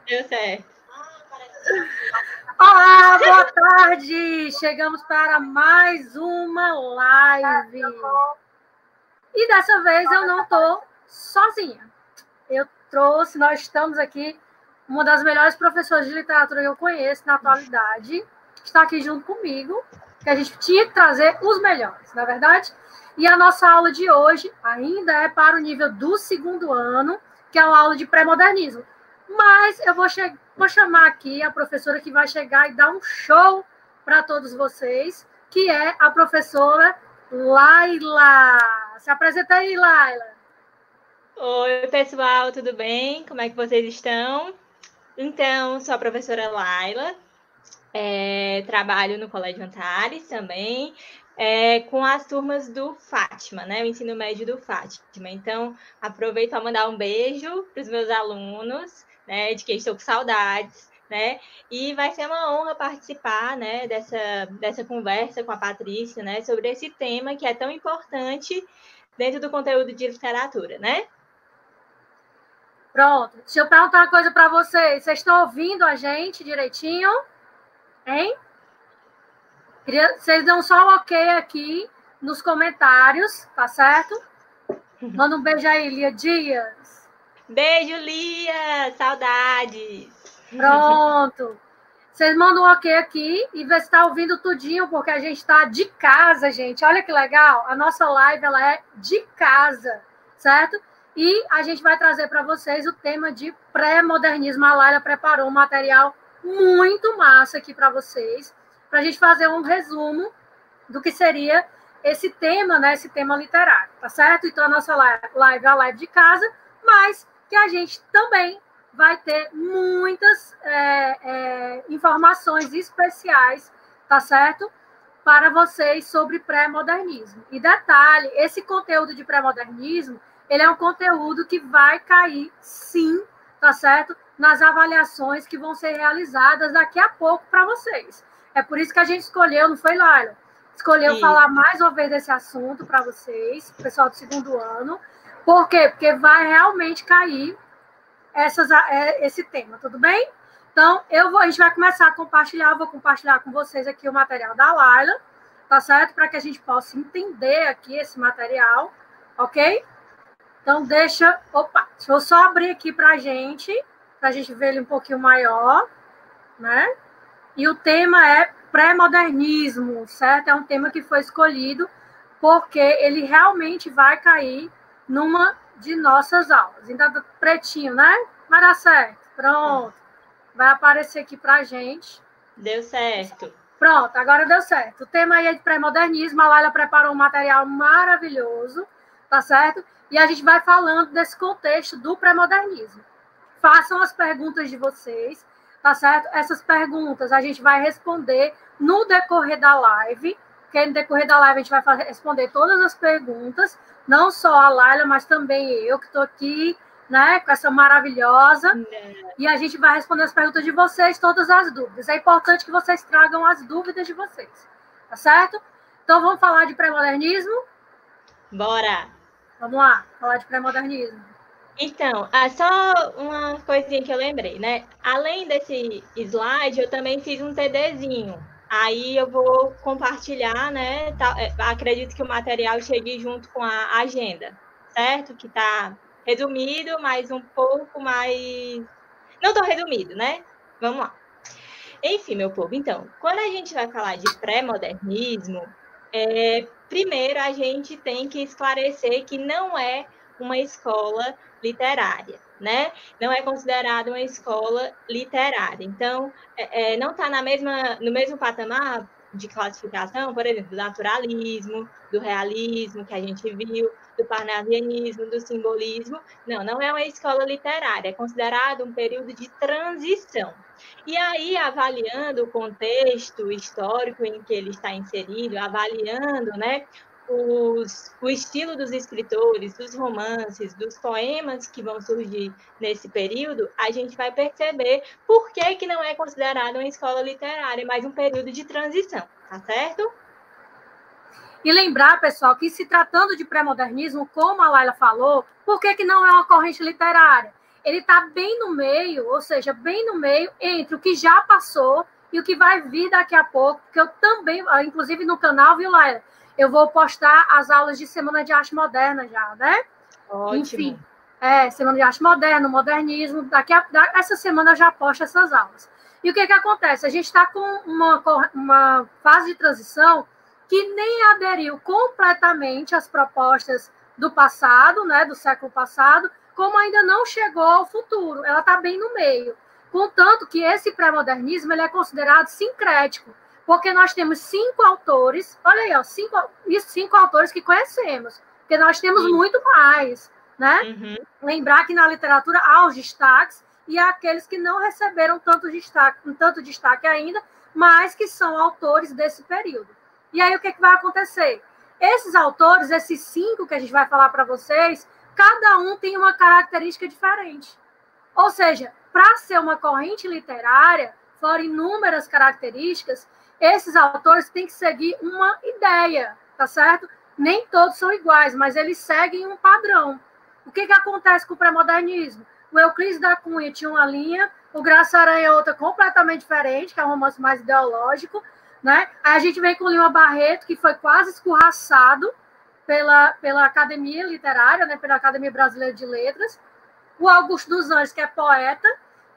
Deu certo. Olá, boa tarde! Chegamos para mais uma live. E dessa vez eu não estou sozinha. Nós estamos aqui, uma das melhores professoras de literatura que eu conheço na atualidade, está aqui junto comigo, que a gente tinha que trazer os melhores, na verdade? E a nossa aula de hoje ainda é para o nível do segundo ano, que é uma aula de pré-modernismo. Mas eu vou chamar aqui a professora que vai chegar e dar um show para todos vocês, que é a professora Laila. Se apresenta aí, Laila. Oi, pessoal, tudo bem? Como é que vocês estão? Então, sou a professora Laila, trabalho no Colégio Antares também, com as turmas do Fátima, né? O ensino médio do Fátima. Então, aproveito para mandar um beijo para os meus alunos, né? De quem estou com saudades, né? E vai ser uma honra participar, né? Dessa conversa com a Patrícia, né? Sobre esse tema que é tão importante dentro do conteúdo de literatura, né? Pronto. Deixa eu perguntar uma coisa para vocês. Vocês estão ouvindo a gente direitinho? Hein? Vocês dão só um ok aqui nos comentários, tá certo? Manda um beijo aí, Lia Dias. Beijo, Lia! Saudades! Pronto. Vocês mandam um ok aqui e vê se está ouvindo tudinho, porque a gente está de casa, gente. Olha que legal. A nossa live ela é de casa, certo? E a gente vai trazer para vocês o tema de pré-modernismo. A Laila preparou um material muito massa aqui para vocês, para a gente fazer um resumo do que seria esse tema, né? Esse tema literário, tá certo? Então, a nossa live é a live de casa, mas que a gente também vai ter muitas informações especiais, tá certo? Para vocês sobre pré-modernismo. E detalhe, esse conteúdo de pré-modernismo, ele é um conteúdo que vai cair, sim, tá certo? Nas avaliações que vão ser realizadas daqui a pouco para vocês. É por isso que a gente escolheu, não foi, Laila? Escolheu falar mais uma vez desse assunto para vocês, pessoal do segundo ano. Por quê? Porque vai realmente cair esse tema, tudo bem? Então, a gente vai começar a compartilhar, eu vou compartilhar com vocês aqui o material da Laila, tá certo? Para que a gente possa entender aqui esse material, ok? Então, deixa eu só abrir aqui para a gente ver ele um pouquinho maior, né? E o tema é pré-modernismo, certo? É um tema que foi escolhido porque ele realmente vai cair numa de nossas aulas. Ainda tá pretinho, né? Vai dar certo. Pronto. Vai aparecer aqui pra gente. Deu certo. Pronto, agora deu certo. O tema aí é de pré-modernismo. A Laila preparou um material maravilhoso, tá certo? E a gente vai falando desse contexto do pré-modernismo. Façam as perguntas de vocês, tá certo? Essas perguntas a gente vai responder no decorrer da live, porque no decorrer da live a gente vai responder todas as perguntas, não só a Laila, mas também eu, que estou aqui, né, com essa maravilhosa, e a gente vai responder as perguntas de vocês, todas as dúvidas. É importante que vocês tragam as dúvidas de vocês, tá certo? Então, vamos falar de pré-modernismo? Bora! Vamos lá, falar de pré-modernismo. Então, só uma coisinha que eu lembrei, né? Além desse slide, eu também fiz um TDzinho. Aí eu vou compartilhar, né? Acredito que o material chegue junto com a agenda, certo? Que está resumido, mas um pouco mais... Não tão resumido, né? Vamos lá. Enfim, meu povo, então, quando a gente vai falar de pré-modernismo, primeiro a gente tem que esclarecer que não é uma escola literária, né? Não é considerada uma escola literária. Então, não está no mesmo patamar de classificação, por exemplo, do naturalismo, do realismo, que a gente viu, do parnasianismo, do simbolismo. Não é uma escola literária, é considerado um período de transição. E aí, avaliando o contexto histórico em que ele está inserido, avaliando, né, o estilo dos escritores, dos romances, dos poemas que vão surgir nesse período, a gente vai perceber por que não é considerado uma escola literária, mas um período de transição, tá certo? E lembrar, pessoal, que se tratando de pré-modernismo, como a Laila falou, por que não é uma corrente literária? ele está bem no meio, ou seja, bem no meio entre o que já passou e o que vai vir daqui a pouco, porque eu também, inclusive no canal, viu, Laila? Eu vou postar as aulas de Semana de Arte Moderna já, né? Ótimo. Enfim, Semana de Arte Moderna, Modernismo, essa semana eu já posto essas aulas. E o que acontece? A gente está com uma fase de transição que nem aderiu completamente às propostas do passado, né, do século passado, como ainda não chegou ao futuro. Ela está bem no meio. Contanto que esse pré-modernismo ele é considerado sincrético, porque nós temos 5 autores, olha aí, ó, 5 autores que conhecemos, porque nós temos muito mais, né? Uhum. Lembrar que na literatura há os destaques e há aqueles que não receberam tanto destaque ainda, mas que são autores desse período. E aí o que vai acontecer? Esses autores, esses 5 que a gente vai falar para vocês, cada um tem uma característica diferente. Ou seja, para ser uma corrente literária, fora inúmeras características, esses autores têm que seguir uma ideia, tá certo? Nem todos são iguais, mas eles seguem um padrão. O que acontece com o pré-modernismo? O Euclides da Cunha tinha uma linha, o Graça Aranha é outra completamente diferente, que é um romance mais ideológico, né? Aí a gente vem com o Lima Barreto, que foi quase escorraçado pela Academia Literária, né? Pela Academia Brasileira de Letras. O Augusto dos Anjos, que é poeta,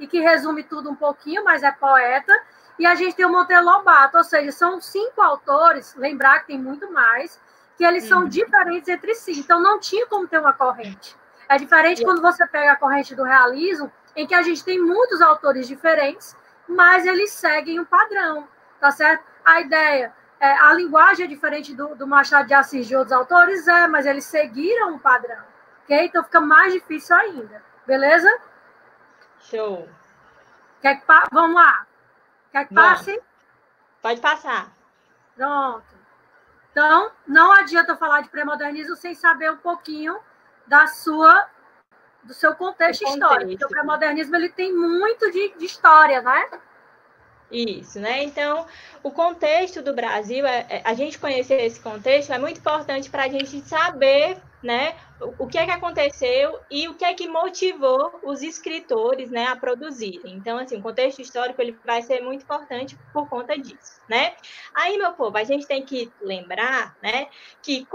e que resume tudo um pouquinho, mas é poeta. E a gente tem o Monteiro Lobato, ou seja, são 5 autores, lembrar que tem muito mais, que eles são diferentes entre si. Então, não tinha como ter uma corrente. É diferente quando você pega a corrente do realismo, em que a gente tem muitos autores diferentes, mas eles seguem um padrão, tá certo? A ideia, a linguagem é diferente do Machado de Assis de outros autores, mas eles seguiram um padrão, ok? Então, fica mais difícil ainda, beleza? Show. Vamos lá. Quer que passe? Pode passar. Pronto. Então, não adianta falar de pré-modernismo sem saber um pouquinho do seu contexto histórico. Porque o pré-modernismo ele tem muito de história, né? Isso, né? Então, o contexto do Brasil, a gente conhecer esse contexto é muito importante para a gente saber, né, o que é que aconteceu e o que é que motivou os escritores, né, a produzirem. Então, assim, o contexto histórico ele vai ser muito importante por conta disso, né? Aí, meu povo, a gente tem que lembrar, né, que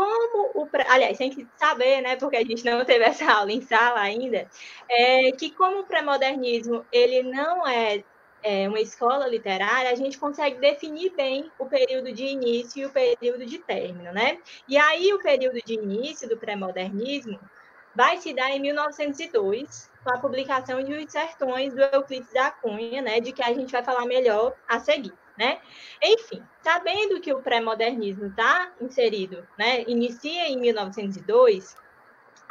aliás, tem que saber, né, porque a gente não teve essa aula em sala ainda, que como o pré-modernismo, ele não é uma escola literária, a gente consegue definir bem o período de início e o período de término, né? E aí o período de início do pré-modernismo vai se dar em 1902, com a publicação de Os Sertões, do Euclides da Cunha, né? De que a gente vai falar melhor a seguir, né? Enfim, sabendo que o pré-modernismo está inserido, né? Inicia em 1902,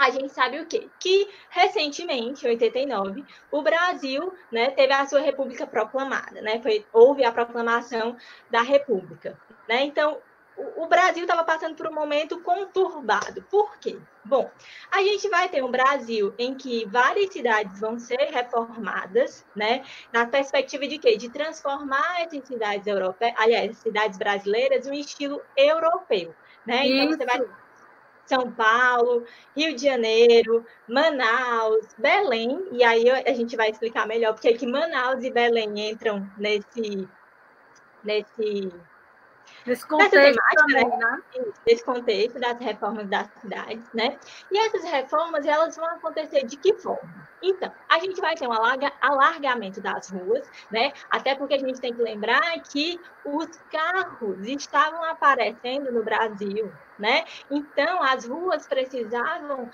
a gente sabe o quê? Que, recentemente, em 89, o Brasil, né, teve a sua república proclamada, né? Houve a proclamação da república, né? Então, o Brasil estava passando por um momento conturbado. Por quê? Bom, a gente vai ter um Brasil em que várias cidades vão ser reformadas, né? Na perspectiva de quê? De transformar essas cidades europeias, aliás, cidades brasileiras, no estilo europeu, né? Então, você vai São Paulo, Rio de Janeiro, Manaus, Belém, e aí a gente vai explicar melhor porque que Manaus e Belém entram nesse contexto também, né? Nesse contexto das reformas das cidades, né? E essas reformas, elas vão acontecer de que forma? Então, a gente vai ter um alargamento das ruas, né? Até porque a gente tem que lembrar que os carros estavam aparecendo no Brasil, né? Então, as ruas precisavam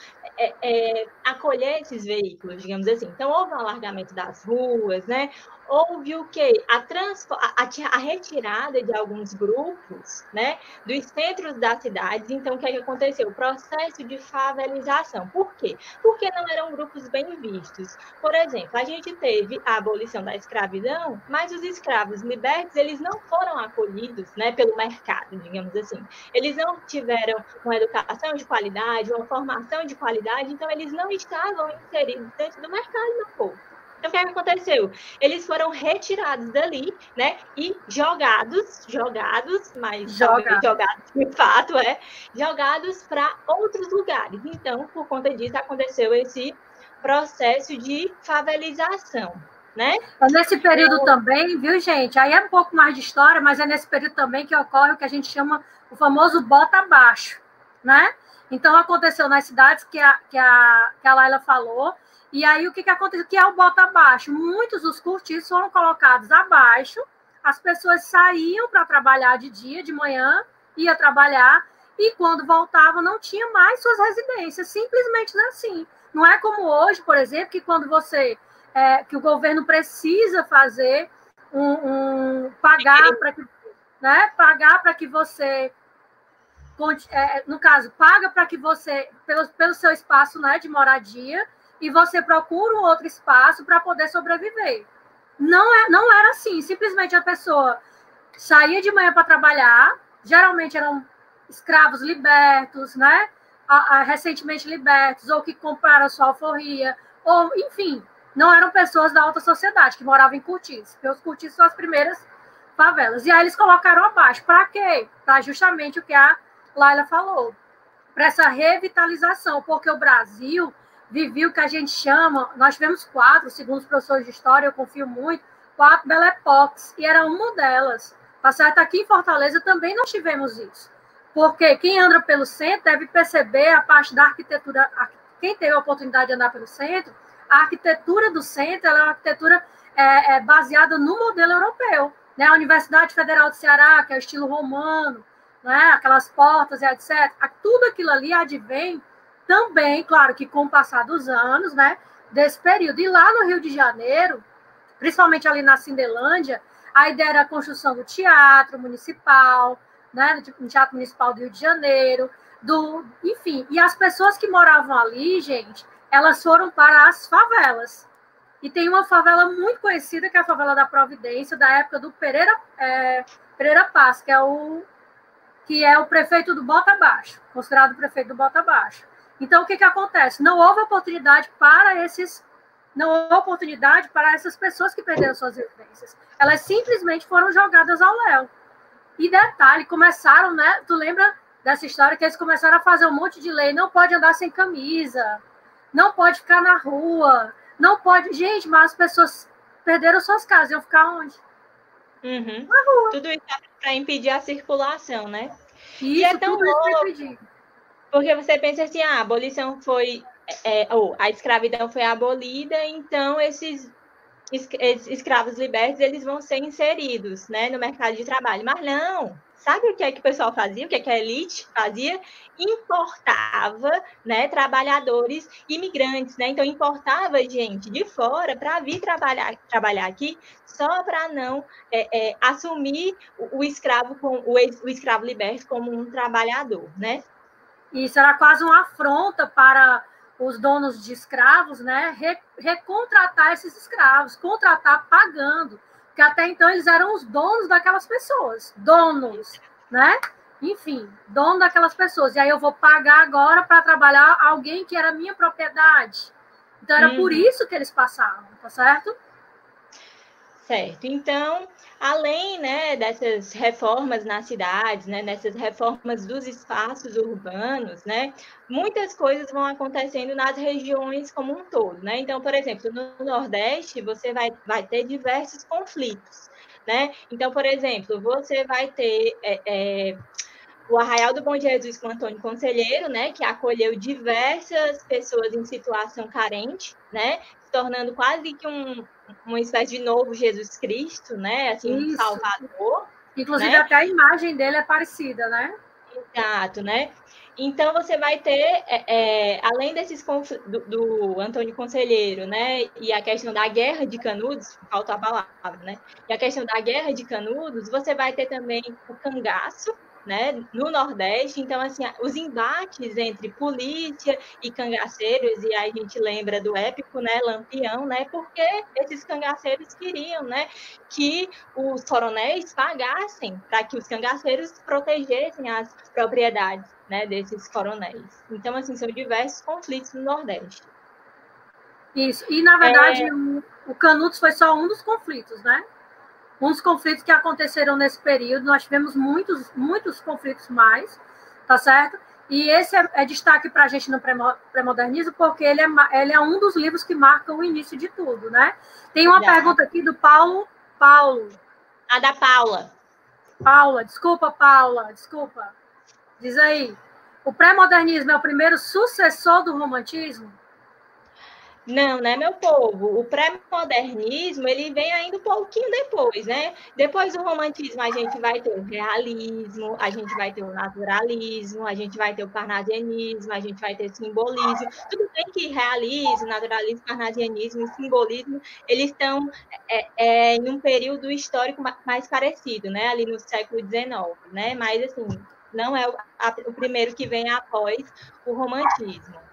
acolher esses veículos, digamos assim. Então, houve um alargamento das ruas, né? Houve o quê? A retirada de alguns grupos, né, dos centros das cidades. Então, o que aconteceu? O processo de favelização. Por quê? Porque não eram grupos bem vistos. Por exemplo, a gente teve a abolição da escravidão, mas os escravos libertos, eles não foram acolhidos, né, pelo mercado, digamos assim. Eles não tiveram uma educação de qualidade, uma formação de qualidade, então eles não estavam inseridos dentro do mercado, meu povo. Então, o que aconteceu? Eles foram retirados dali, né? E jogados de fato, jogados para outros lugares. Então, por conta disso, aconteceu esse processo de favelização, né? É nesse período também, viu, gente? Aí é um pouco mais de história, mas é nesse período também que ocorre o que a gente chama o famoso bota abaixo, né? Então, aconteceu nas cidades que a Laila falou, e aí o que aconteceu? Que é o bota abaixo. Muitos dos cortiços foram colocados abaixo, as pessoas saíam para trabalhar de dia, de manhã, ia trabalhar, e quando voltavam não tinha mais suas residências, simplesmente assim. Não é como hoje, por exemplo, que quando você... que o governo precisa fazer pagar para que, né, pagar para que você... no caso, paga para que você, pelo seu espaço, né, de moradia, e você procura um outro espaço para poder sobreviver. Não era assim, simplesmente a pessoa saía de manhã para trabalhar, geralmente eram escravos libertos, né, recentemente libertos, ou que compraram sua alforria, ou, enfim, não eram pessoas da alta sociedade, que moravam em cortiços, porque os cortiços são as primeiras favelas. E aí eles colocaram abaixo. Para quê? Para justamente o que a Laila falou, para essa revitalização, porque o Brasil vivia o que a gente chama, nós tivemos 4, segundo os professores de história, eu confio muito, 4 Belle Époques, e era uma delas, tá certo? Aqui em Fortaleza também nós tivemos isso, porque quem anda pelo centro deve perceber a parte da arquitetura, quem teve a oportunidade de andar pelo centro, a arquitetura do centro ela é uma arquitetura baseada no modelo europeu, né? A Universidade Federal do Ceará, que é o estilo romano, né? Aquelas portas e etc. Tudo aquilo ali advém também, claro que com o passar dos anos, né, desse período. E lá no Rio de Janeiro, principalmente ali na Cindelândia, a ideia era a construção do teatro municipal, né, do Teatro Municipal do Rio de Janeiro, enfim. E as pessoas que moravam ali, gente, elas foram para as favelas. E tem uma favela muito conhecida, que é a favela da Providência, da época do Pereira Paz, que é o prefeito do Bota Abaixo, considerado o prefeito do Bota Abaixo. Então, o que acontece? Não houve oportunidade para essas pessoas que perderam suas residências. Elas simplesmente foram jogadas ao léu. E detalhe, começaram, né? Tu lembra dessa história que eles começaram a fazer um monte de lei, não pode andar sem camisa, não pode ficar na rua, não pode... Gente, mas as pessoas perderam suas casas, iam ficar onde? Uhum. Tudo isso para impedir a circulação, né? Isso, e é tão louco, porque você pensa assim, a abolição foi... a escravidão foi abolida, então esses escravos libertos, eles vão ser inseridos, né, no mercado de trabalho. Mas não! Sabe o que é que o pessoal fazia? O que é que a elite fazia? Importava, né, trabalhadores imigrantes, né? Então, importava gente de fora para vir trabalhar aqui, só para não assumir o escravo liberto como um trabalhador, né? Isso era quase uma afronta para os donos de escravos, né, recontratar esses escravos, contratar pagando, porque até então eles eram os donos daquelas pessoas, donos, né? Enfim, dono daquelas pessoas. E aí eu vou pagar agora para trabalhar alguém que era minha propriedade. Então era por isso que eles passavam, tá certo? Certo. Então, além, né, dessas reformas nas cidades, né, dessas reformas dos espaços urbanos, né, muitas coisas vão acontecendo nas regiões como um todo, né? Então, por exemplo, no Nordeste, você vai ter diversos conflitos, né? Então, por exemplo, você vai ter o Arraial do Bom Jesus com Antônio Conselheiro, né, que acolheu diversas pessoas em situação carente, né, se tornando quase que uma espécie de novo Jesus Cristo, né, assim, Isso. Salvador. Inclusive, né? até a imagem dele é parecida, né? Exato, né? Então, você vai ter, além desses do Antônio Conselheiro, né, e a questão da Guerra de Canudos, falta a palavra, né, e a questão da Guerra de Canudos, você vai ter também o cangaço, né, no Nordeste. Então, assim, os embates entre polícia e cangaceiros, e aí a gente lembra do épico, né, Lampião, né, porque esses cangaceiros queriam, né, que os coronéis pagassem para que os cangaceiros protegessem as propriedades, né, desses coronéis. Então, assim, são diversos conflitos no Nordeste. Isso, e na verdade o Canudos foi só um dos conflitos, né? Um dos conflitos que aconteceram nesse período, nós tivemos muitos conflitos mais, tá certo? E esse é destaque para a gente no pré-modernismo, porque ele é um dos livros que marcam o início de tudo, né? Tem uma pergunta aqui do Paulo. A da Paula. Paula, desculpa. Diz aí, o pré-modernismo é o primeiro sucessor do romantismo? Não, né, meu povo? O pré-modernismo, ele vem ainda um pouquinho depois, né? Depois do romantismo, a gente vai ter o realismo, a gente vai ter o naturalismo, a gente vai ter o parnasianismo, a gente vai ter o simbolismo. Tudo bem que realismo, naturalismo, parnasianismo e simbolismo, eles estão em um período histórico mais parecido, né? Ali no século XIX, né? Mas, assim, não é o primeiro que vem após o romantismo.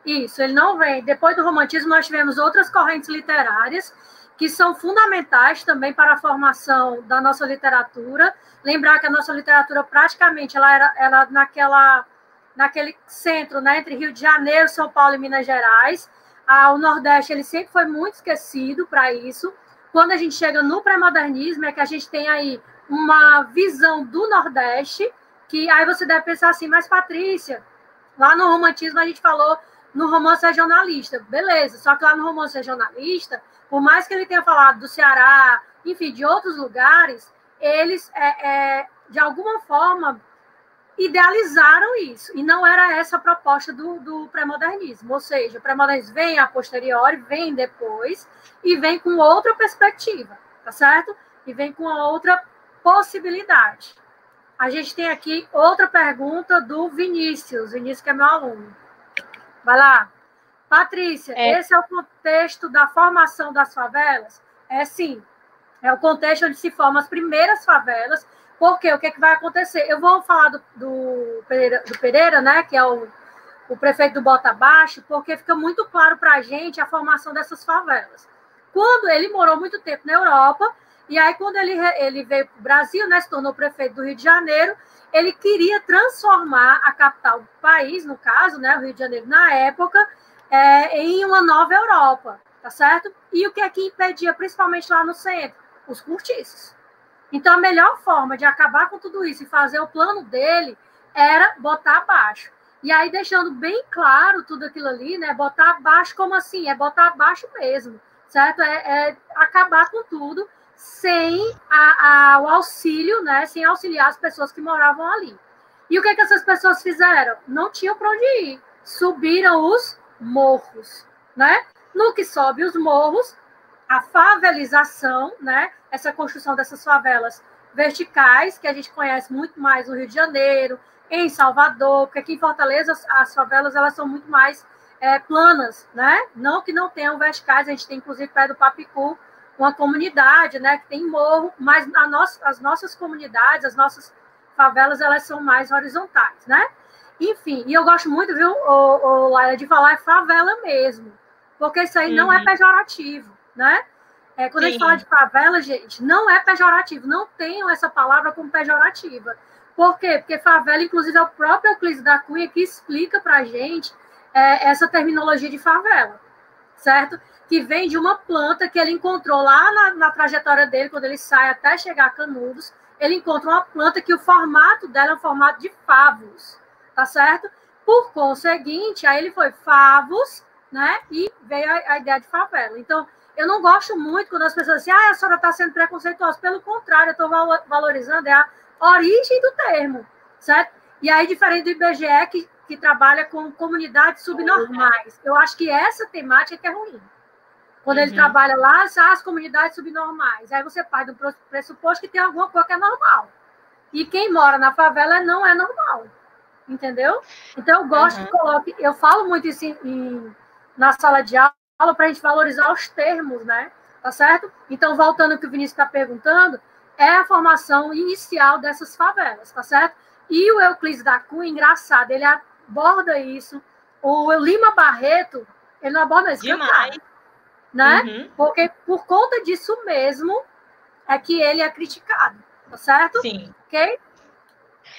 Isso, ele não vem. Depois do romantismo, nós tivemos outras correntes literárias que são fundamentais também para a formação da nossa literatura. Lembrar que a nossa literatura, praticamente, ela era naquele centro, né, entre Rio de Janeiro, São Paulo e Minas Gerais. O Nordeste, ele sempre foi muito esquecido para isso. Quando a gente chega no pré-modernismo, é que a gente tem aí uma visão do Nordeste, que aí você deve pensar assim, mas Patrícia, lá no romantismo a gente falou no romance regionalista, beleza, só que lá no romance regionalista, por mais que ele tenha falado do Ceará, enfim, de outros lugares, eles, de alguma forma, idealizaram isso, e não era essa a proposta do pré-modernismo, ou seja, o pré-modernismo vem a posteriori, vem depois, e vem com outra perspectiva, tá certo? E vem com outra possibilidade. A gente tem aqui outra pergunta do Vinícius que é meu aluno. Vai lá. Patrícia, esse é o contexto da formação das favelas? Sim. É o contexto onde se formam as primeiras favelas. Porque o que vai acontecer? Eu vou falar do Pereira, né, que é o prefeito do Bota Abaixo, porque fica muito claro para a gente a formação dessas favelas. Quando ele morou muito tempo na Europa, e aí quando ele veio para o Brasil, né, se tornou prefeito do Rio de Janeiro, ele queria transformar a capital do país, no caso, né, o Rio de Janeiro, na época, em uma nova Europa, tá certo? E o que é que impedia, principalmente lá no centro? Os cortiços. Então, a melhor forma de acabar com tudo isso e fazer o plano dele era botar abaixo. E aí, deixando bem claro tudo aquilo ali, né? Botar abaixo, como assim? É botar abaixo mesmo, certo? É acabar com tudo sem o auxílio, né? Sem auxiliar as pessoas que moravam ali. E o que essas pessoas fizeram? Não tinham para onde ir. Subiram os morros, né? No que sobe os morros, a favelização, né? Essa construção dessas favelas verticais, que a gente conhece muito mais no Rio de Janeiro, em Salvador, porque aqui em Fortaleza as favelas elas são muito mais planas, né? Não que não tenham verticais, a gente tem inclusive perto do Papicu uma comunidade, né, que tem morro, mas as nossas comunidades, as nossas favelas, elas são mais horizontais, né? Enfim, e eu gosto muito, viu, Laila, de falar favela mesmo, porque isso aí não é pejorativo, né? Quando a gente fala de favela, gente, não é pejorativo, não tenham essa palavra como pejorativa. Por quê? Porque favela, inclusive, é o próprio Euclides da Cunha que explica para a gente essa terminologia de favela, certo? Que vem de uma planta que ele encontrou lá na trajetória dele, quando ele sai até chegar a Canudos, ele encontra uma planta que o formato dela é um formato de favos, tá certo? Por conseguinte, aí ele foi favos, né? E veio a ideia de favela. Então, eu não gosto muito quando as pessoas dizem, a senhora está sendo preconceituosa. Pelo contrário, eu estou valorizando a origem do termo, certo? E aí, diferente do IBGE, que trabalha com comunidades subnormais. Eu acho que essa temática que é ruim. Quando ele trabalha lá, as comunidades subnormais. Aí você parte do pressuposto que tem alguma coisa que é normal. E quem mora na favela não é normal. Entendeu? Então, eu gosto que coloque... Eu falo muito isso na sala de aula para a gente valorizar os termos, né? Tá certo? Então, voltando ao que o Vinícius está perguntando, é a formação inicial dessas favelas, tá certo? E o Euclides da Cunha, engraçado, ele aborda isso. O Lima Barreto, ele não aborda isso. Demais. Né? Porque por conta disso mesmo é que ele é criticado, tá certo? Sim. Ok?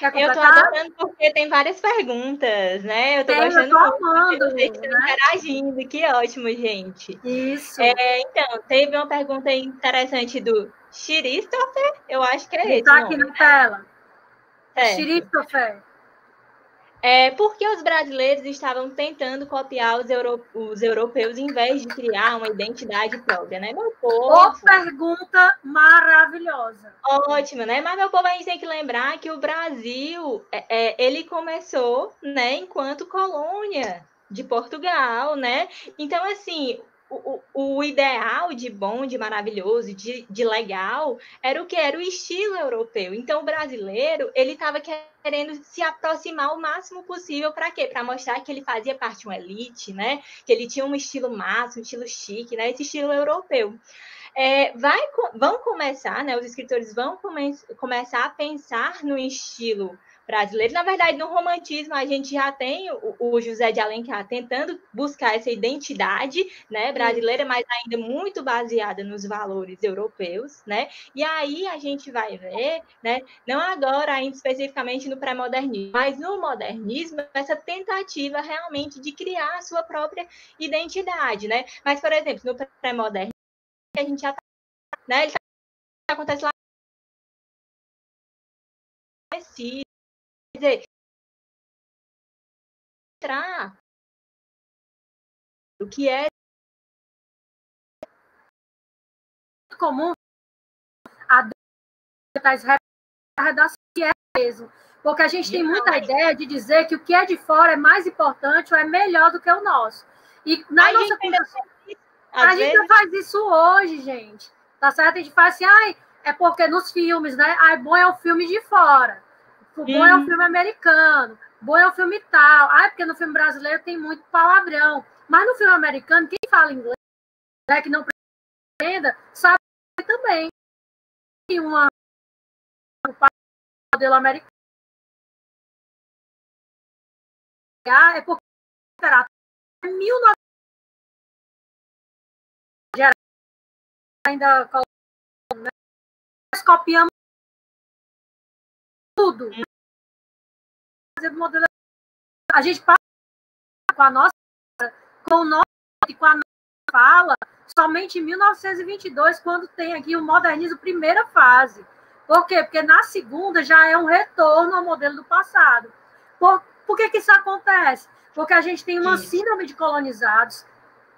Eu tô adorando porque tem várias perguntas, né? Eu tô gostando muito. Vocês estão interagindo, que ótimo, gente. Isso. Então, teve uma pergunta interessante do Christopher, eu acho que é esse. Tá aqui na tela. Certo. Christopher. Porque os brasileiros estavam tentando copiar os europeus em vez de criar uma identidade própria, né? Meu povo... Pergunta maravilhosa. Ótima, né? Mas, meu povo, a gente tem que lembrar que o Brasil, ele começou, né, enquanto colônia de Portugal, né? Então, assim, o ideal de bom, de maravilhoso, de legal, era o que? Era o estilo europeu. Então, o brasileiro, ele estava querendo se aproximar o máximo possível para quê? Para mostrar que ele fazia parte de uma elite, né? Que ele tinha um estilo máximo, um estilo chique, né? Esse estilo europeu. Vão começar, né? Os escritores vão começar a pensar no estilo brasileiro. Na verdade, no romantismo, a gente já tem o José de Alencar tentando buscar essa identidade, né, brasileira, mas ainda muito baseada nos valores europeus, né? E aí a gente vai ver, né, não agora ainda especificamente no pré-modernismo, mas no modernismo, essa tentativa realmente de criar a sua própria identidade, né? Mas, por exemplo, no pré-modernismo, a gente já tá, né? Ele acontece lá, quer dizer, entrar o que é comum a redação que é mesmo, porque a gente tem muita ideia de dizer que o que é de fora é mais importante ou é melhor do que o nosso. E na nossa cultura, a gente já faz isso hoje, gente. Tá certo? A gente faz assim, é porque nos filmes, né? Bom é o filme de fora. Bom é o filme americano. Bom é o filme tal. Porque no filme brasileiro tem muito palavrão. Mas no filme americano, quem fala inglês, né, que não aprenda, sabe também que um modelo americano é porque em 1900 ainda né? Nós copiamos tudo. Modelo, a gente passa com a nossa, com o nosso e com a nossa fala somente em 1922, quando tem aqui o modernismo primeira fase. Por quê? Porque na segunda já é um retorno ao modelo do passado. Por que isso acontece? Porque a gente tem uma síndrome de colonizados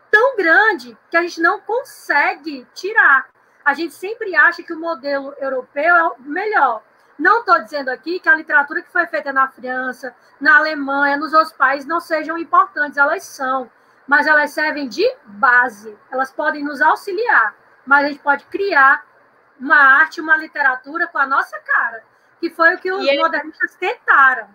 tão grande que a gente não consegue tirar. A gente sempre acha que o modelo europeu é o melhor. Não estou dizendo aqui que a literatura que foi feita na França, na Alemanha, nos outros países não sejam importantes, elas são, mas elas servem de base, elas podem nos auxiliar, mas a gente pode criar uma arte, uma literatura com a nossa cara, que foi o que os modernistas tentaram.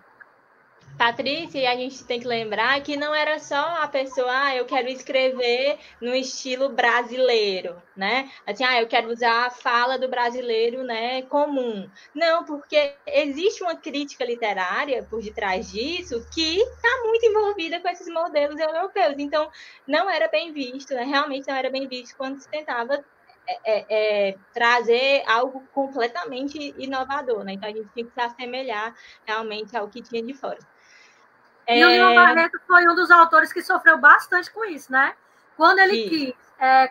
Patrícia, a gente tem que lembrar que não era só a pessoa, eu quero escrever no estilo brasileiro, né? Assim, eu quero usar a fala do brasileiro, né, comum. Não, porque existe uma crítica literária por detrás disso que está muito envolvida com esses modelos europeus. Então, não era bem visto, né? Realmente não era bem visto quando se tentava trazer algo completamente inovador, né? Então, a gente tinha que se assemelhar realmente ao que tinha de fora. E o Lima Barreto foi um dos autores que sofreu bastante com isso, né? Quando ele quis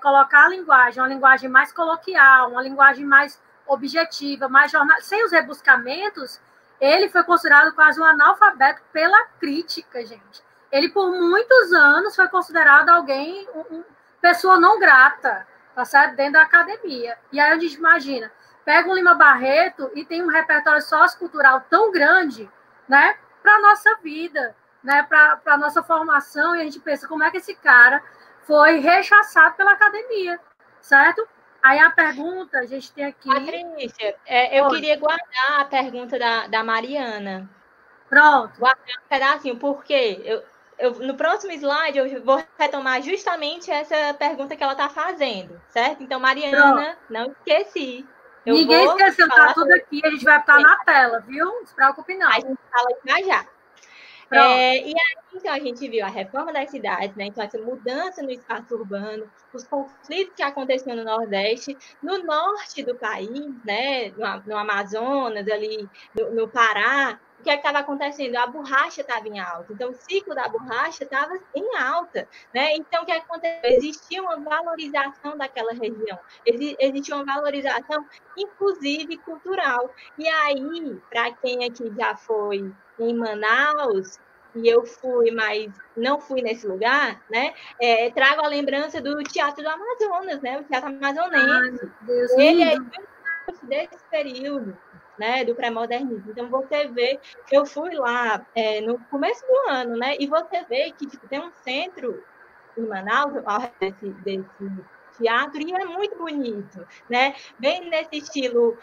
colocar a linguagem, uma linguagem mais coloquial, uma linguagem mais objetiva, mais jornalística, sem os rebuscamentos, ele foi considerado quase um analfabeto pela crítica, gente. Ele, por muitos anos, foi considerado alguém, pessoa não grata, tá certo? Dentro da academia. E aí a gente imagina, pega o Lima Barreto e tem um repertório sociocultural tão grande, né? Para a nossa vida, né, para a nossa formação, e a gente pensa como é que esse cara foi rechaçado pela academia, certo? Aí a pergunta, a gente tem aqui... Patrícia, eu queria guardar a pergunta da Mariana. Pronto. Guardar um pedacinho, porque no próximo slide eu vou retomar justamente essa pergunta que ela está fazendo, certo? Então, Mariana, não esqueci. Ninguém esqueceu, tá tudo aqui, a gente vai estar na tela, viu? Não se preocupe, não. A gente fala já. E aí, então, a gente viu a reforma das cidades, né? Então, essa mudança no espaço urbano, os conflitos que aconteciam no Nordeste, no norte do país, né? No Amazonas, ali no Pará, o que estava acontecendo? A borracha estava em alta, então o ciclo da borracha estava em alta, né? Então, o que aconteceu? Existia uma valorização daquela região, existia uma valorização, inclusive, cultural. E aí, para quem aqui já foi em Manaus, e eu fui, mas não fui nesse lugar, né? Trago a lembrança do Teatro do Amazonas, né? O Teatro Amazonense. Ai, Deus, Ele é lindo. desse período, né? Do pré-modernismo. Então, você vê, eu fui lá no começo do ano, né? E você vê que tipo, tem um centro em Manaus, desse teatro, e é muito bonito, né? Bem nesse estilo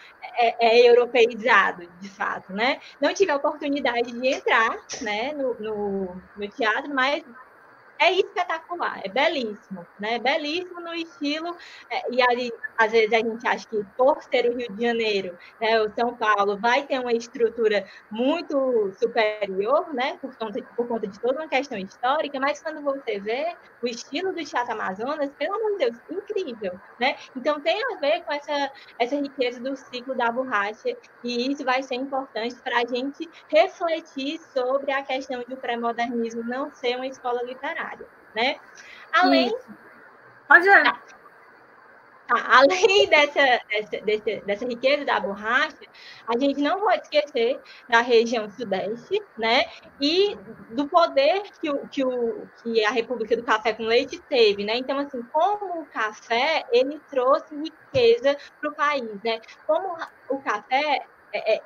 europeizado, de fato, né? Não tive a oportunidade de entrar, né, no teatro, mas é espetacular, é belíssimo, né? Belíssimo no estilo, e ali, às vezes a gente acha que por ser o Rio de Janeiro, né, o São Paulo vai ter uma estrutura muito superior, né, por conta de toda uma questão histórica, mas quando você vê o estilo do Teatro Amazonas, pelo amor de Deus, incrível, né? Então tem a ver com essa riqueza do ciclo da borracha, e isso vai ser importante para a gente refletir sobre a questão de o pré-modernismo não ser uma escola literária, né? Além, Pode ir. além dessa riqueza da borracha, a gente não pode esquecer da região sudeste, né? E do poder que a República do Café com Leite teve, né? Então, assim, como o café, ele trouxe riqueza para o país, né? Como o café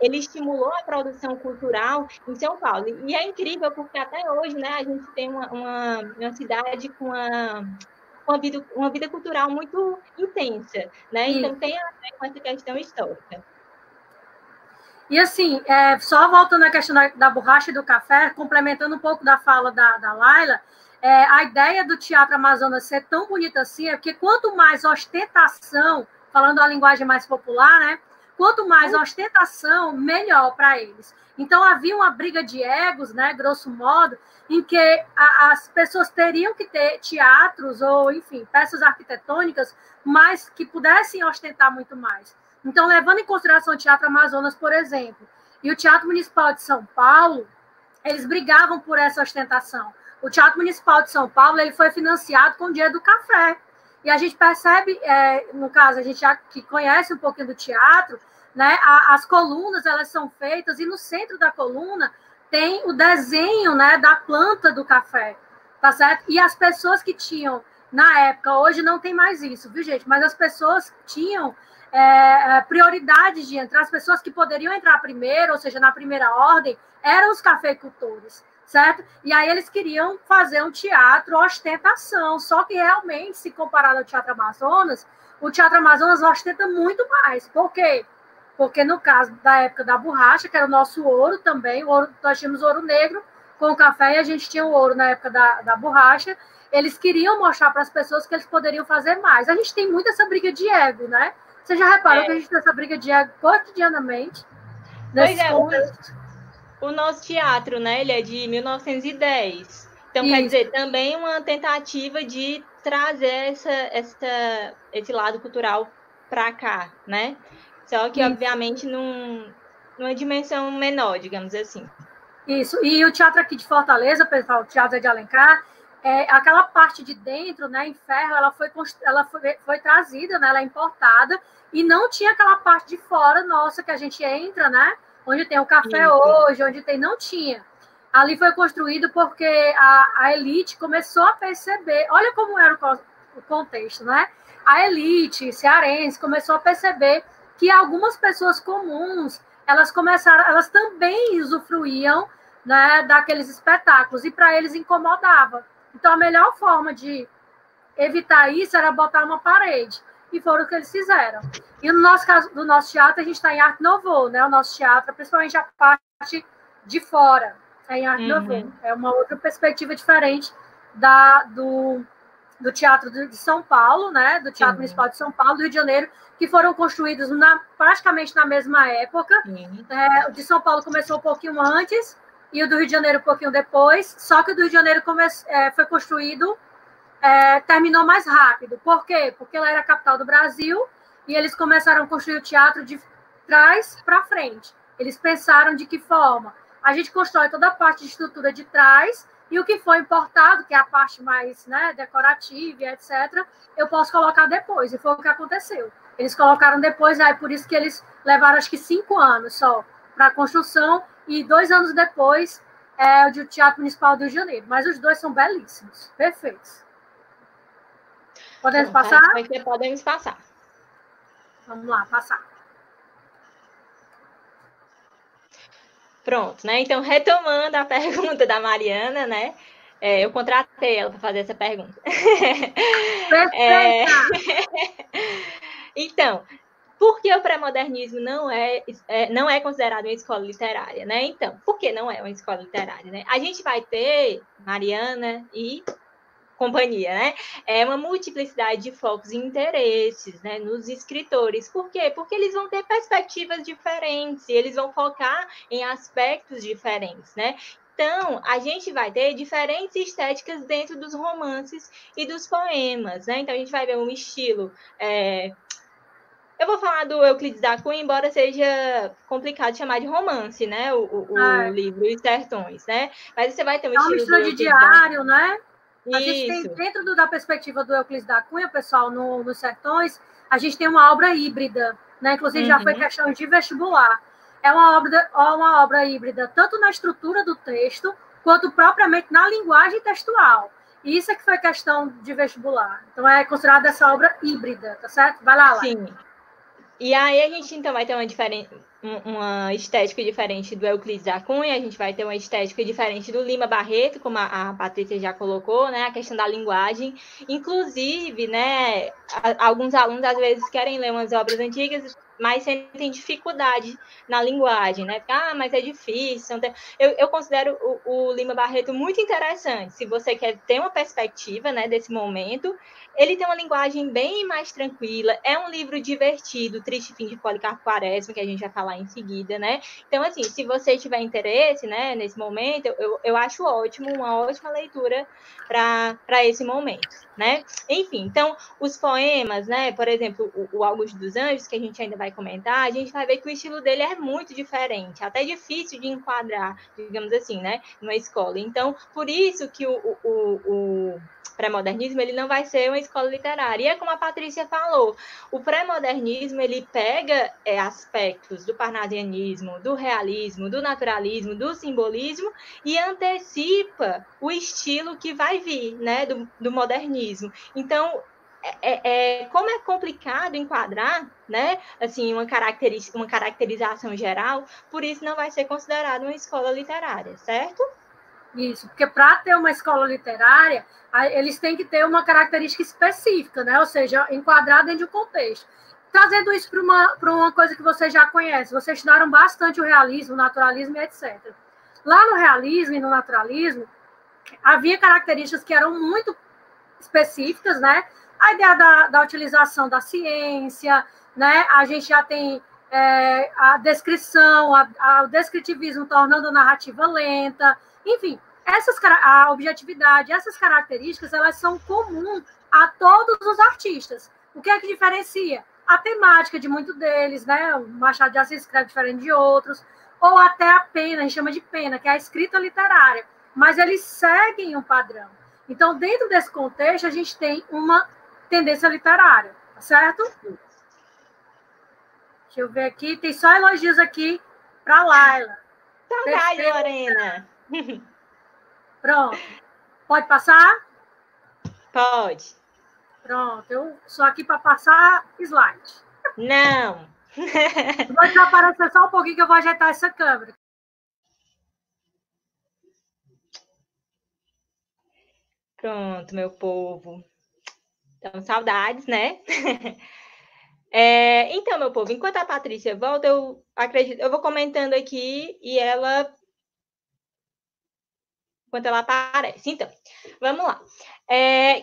ele estimulou a produção cultural em São Paulo. E é incrível porque até hoje, né, a gente tem uma cidade com uma vida cultural muito intensa, né? Então tem a ver com essa questão histórica. E assim, só voltando à questão da borracha e do café, complementando um pouco da fala da Laila, a ideia do Teatro Amazonas ser tão bonita assim é porque quanto mais ostentação, falando a linguagem mais popular, né? Quanto mais ostentação, melhor para eles. Então havia uma briga de egos, né? Grosso modo, em que as pessoas teriam que ter teatros ou, enfim, peças arquitetônicas, mas que pudessem ostentar muito mais. Então, levando em consideração o Teatro Amazonas, por exemplo, e o Teatro Municipal de São Paulo, eles brigavam por essa ostentação. O Teatro Municipal de São Paulo ele foi financiado com o dinheiro do café. E a gente percebe, no caso, a gente já que conhece um pouquinho do teatro, né, as colunas elas são feitas e no centro da coluna tem o desenho, né, da planta do café, tá certo? E as pessoas que tinham, na época, hoje não tem mais isso, viu, gente? Mas as pessoas tinham prioridade de entrar, as pessoas que poderiam entrar primeiro, ou seja, na primeira ordem, eram os cafeicultores, certo? E aí eles queriam fazer um teatro ostentação, só que realmente, se comparado ao Teatro Amazonas, o Teatro Amazonas ostenta muito mais. Por quê? Porque no caso da época da borracha, que era o nosso ouro também, nós tínhamos ouro negro com o café e a gente tinha o ouro na época da borracha, eles queriam mostrar para as pessoas que eles poderiam fazer mais. A gente tem muito essa briga de ego, né? Você já reparou que a gente tem essa briga de ego cotidianamente? Pois é, o nosso teatro, né? Ele é de 1910. Então, quer dizer, também uma tentativa de trazer esse lado cultural para cá, né? Só que, obviamente, numa dimensão menor, digamos assim. Isso. E o teatro aqui de Fortaleza, pessoal, o Teatro de Alencar, aquela parte de dentro, né, em ferro, ela foi trazida, né, ela é importada, e não tinha aquela parte de fora nossa que a gente entra, né, onde tem o café hoje, onde tem, não tinha. Ali foi construído porque a elite começou a perceber, olha como era o contexto, né? A elite cearense começou a perceber que algumas pessoas comuns, elas também usufruíam, né, daqueles espetáculos, e para eles incomodava. Então, a melhor forma de evitar isso era botar uma parede. E foram o que eles fizeram. E no nosso caso, do nosso teatro, a gente está em Art Nouveau, né? O nosso teatro, principalmente a parte de fora, em Art Nouveau. É uma outra perspectiva diferente do Teatro de São Paulo, né? Do Teatro Municipal de São Paulo, do Rio de Janeiro, que foram construídos praticamente na mesma época. O de São Paulo começou um pouquinho antes, e o do Rio de Janeiro um pouquinho depois, só que o do Rio de Janeiro foi construído, terminou mais rápido. Por quê? Porque ela era a capital do Brasil e eles começaram a construir o teatro de trás para frente. Eles pensaram de que forma? A gente constrói toda a parte de estrutura de trás e o que foi importado, que é a parte mais, né, decorativa, etc., eu posso colocar depois. E foi o que aconteceu. Eles colocaram depois, por isso que eles levaram acho que 5 anos só para a construção, e 2 anos depois é o de Teatro Municipal do Rio de Janeiro. Mas os dois são belíssimos, perfeitos. Podemos passar? Podemos passar. Vamos lá, passar. Pronto, né? Então, retomando a pergunta da Mariana, né? Eu contratei ela para fazer essa pergunta. Perfeita! Então, por que o pré-modernismo não é considerado uma escola literária, né? Então, por que não é uma escola literária, né? A gente vai ter, Mariana e companhia, né? É uma multiplicidade de focos e interesses, né, nos escritores. Por quê? Porque eles vão ter perspectivas diferentes, eles vão focar em aspectos diferentes, né? Então, a gente vai ter diferentes estéticas dentro dos romances e dos poemas, né? Então, a gente vai ver um estilo... Eu vou falar do Euclides da Cunha, embora seja complicado chamar de romance, né? O livro Os Sertões, né? Mas você vai ter um estilo... É uma mistura de diário, né? A gente tem, dentro da perspectiva do Euclides da Cunha, pessoal, nos Sertões, a gente tem uma obra híbrida, né? Inclusive, já foi questão de vestibular. É uma obra híbrida, tanto na estrutura do texto, quanto propriamente na linguagem textual. E isso é que foi questão de vestibular. Então, é considerada essa obra híbrida, tá certo? Vai lá, Sim. E aí a gente, então, vai ter uma estética diferente do Euclides da Cunha, a gente vai ter uma estética diferente do Lima Barreto, como a Patrícia já colocou, né? A questão da linguagem. Inclusive, né, alguns alunos, às vezes, querem ler umas obras antigas, mas sentem dificuldade na linguagem, né? Mas é difícil. Eu considero o Lima Barreto muito interessante. Se você quer ter uma perspectiva, né, desse momento, ele tem uma linguagem bem mais tranquila, é um livro divertido, Triste Fim de Policarpo Quaresma, que a gente vai falar em seguida, né? Então, assim, se você tiver interesse, né, nesse momento, eu acho ótimo, uma ótima leitura para esse momento, né? Enfim, então, os poemas, né, por exemplo, o Augusto dos Anjos, que a gente ainda vai comentar, a gente vai ver que o estilo dele é muito diferente, até difícil de enquadrar, digamos assim, né, numa escola. Então, por isso que o pré-modernismo, ele não vai ser uma escola literária. E é como a Patrícia falou, o pré-modernismo, ele pega aspectos do parnasianismo, do realismo, do naturalismo, do simbolismo e antecipa o estilo que vai vir, né, do modernismo. Então, como é complicado enquadrar, né, assim, uma caracterização geral, por isso não vai ser considerado uma escola literária, certo? Isso, porque para ter uma escola literária, eles têm que ter uma característica específica, né? Ou seja, enquadrada dentro de um contexto. Trazendo isso para uma coisa que vocês já conhecem, vocês estudaram bastante o realismo, o naturalismo e etc. Lá no realismo e no naturalismo, havia características que eram muito específicas, né? A ideia da utilização da ciência, né? A gente já tem a descrição, o descritivismo tornando a narrativa lenta, enfim, a objetividade, essas características, elas são comuns a todos os artistas. O que é que diferencia? A temática de muitos deles, né? O Machado de Assis escreve diferente de outros, ou até a pena, a gente chama de pena, que é a escrita literária, mas eles seguem um padrão. Então, dentro desse contexto, a gente tem uma tendência literária, tá certo? Deixa eu ver aqui, tem só elogios aqui para Laila. Saudade, Lorena! Pronto. Pode passar? Pode. Pronto, eu sou aqui para passar slide. Não! Vou desaparecer só um pouquinho que eu vou ajeitar essa câmera. Pronto, meu povo. Então, saudades, né? Então, meu povo, enquanto a Patrícia volta, eu vou comentando aqui e enquanto ela aparece. Então, vamos lá.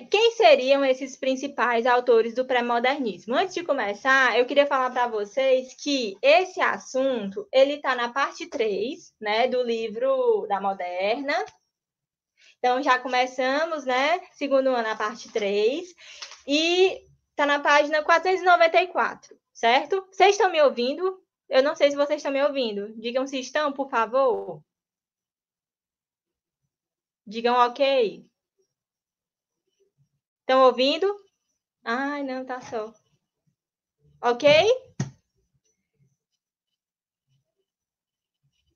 Quem seriam esses principais autores do pré-modernismo? Antes de começar, eu queria falar para vocês que esse assunto, ele está na parte 3, né, do livro da Moderna. Então, já começamos, né, segundo ano, a parte 3, e está na página 494, certo? Vocês estão me ouvindo? Eu não sei se vocês estão me ouvindo. Digam se estão, por favor. Digam ok. Estão ouvindo? Ai, não, tá só. Ok?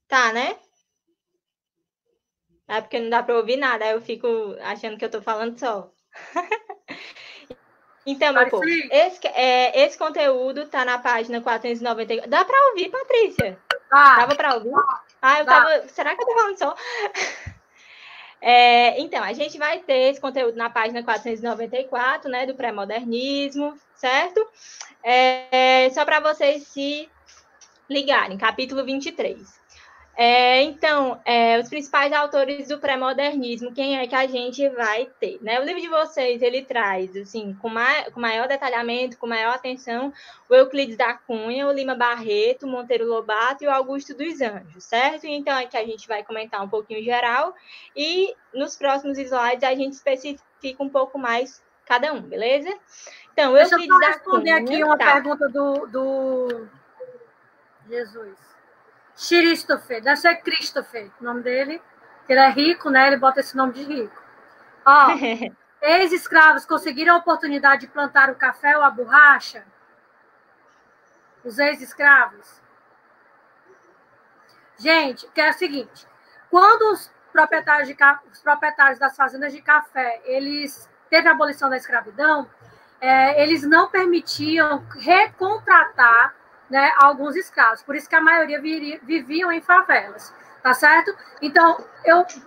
Tá, né? É porque não dá para ouvir nada, aí eu fico achando que eu estou falando só. Então, meu povo, esse conteúdo tá na página 490. Dá para ouvir, Patrícia? Dava para ouvir? Eu tava. Será que eu tô falando só? Então, a gente vai ter esse conteúdo na página 494, né, do pré-modernismo, certo? Só para vocês se ligarem, capítulo 23. Então, os principais autores do pré-modernismo, quem é que a gente vai ter? Né? O livro de vocês, ele traz, assim, com maior detalhamento, com maior atenção, o Euclides da Cunha, o Lima Barreto, o Monteiro Lobato e o Augusto dos Anjos, certo? Então, aqui a gente vai comentar um pouquinho geral e nos próximos slides a gente especifica um pouco mais cada um, beleza? Então, Deixa eu só da responder Cunha, aqui uma pergunta do... Jesus. Christopher, deve ser Christopher, o nome dele. Ele é rico, né? Ele bota esse nome de rico. Ó, ex-escravos conseguiram a oportunidade de plantar o café ou a borracha? Os ex-escravos? Gente, que é o seguinte, quando os proprietários das fazendas de café, eles teve a abolição da escravidão, eles não permitiam recontratar, né, alguns escravos. Por isso que a maioria viviam em favelas, tá certo? Então,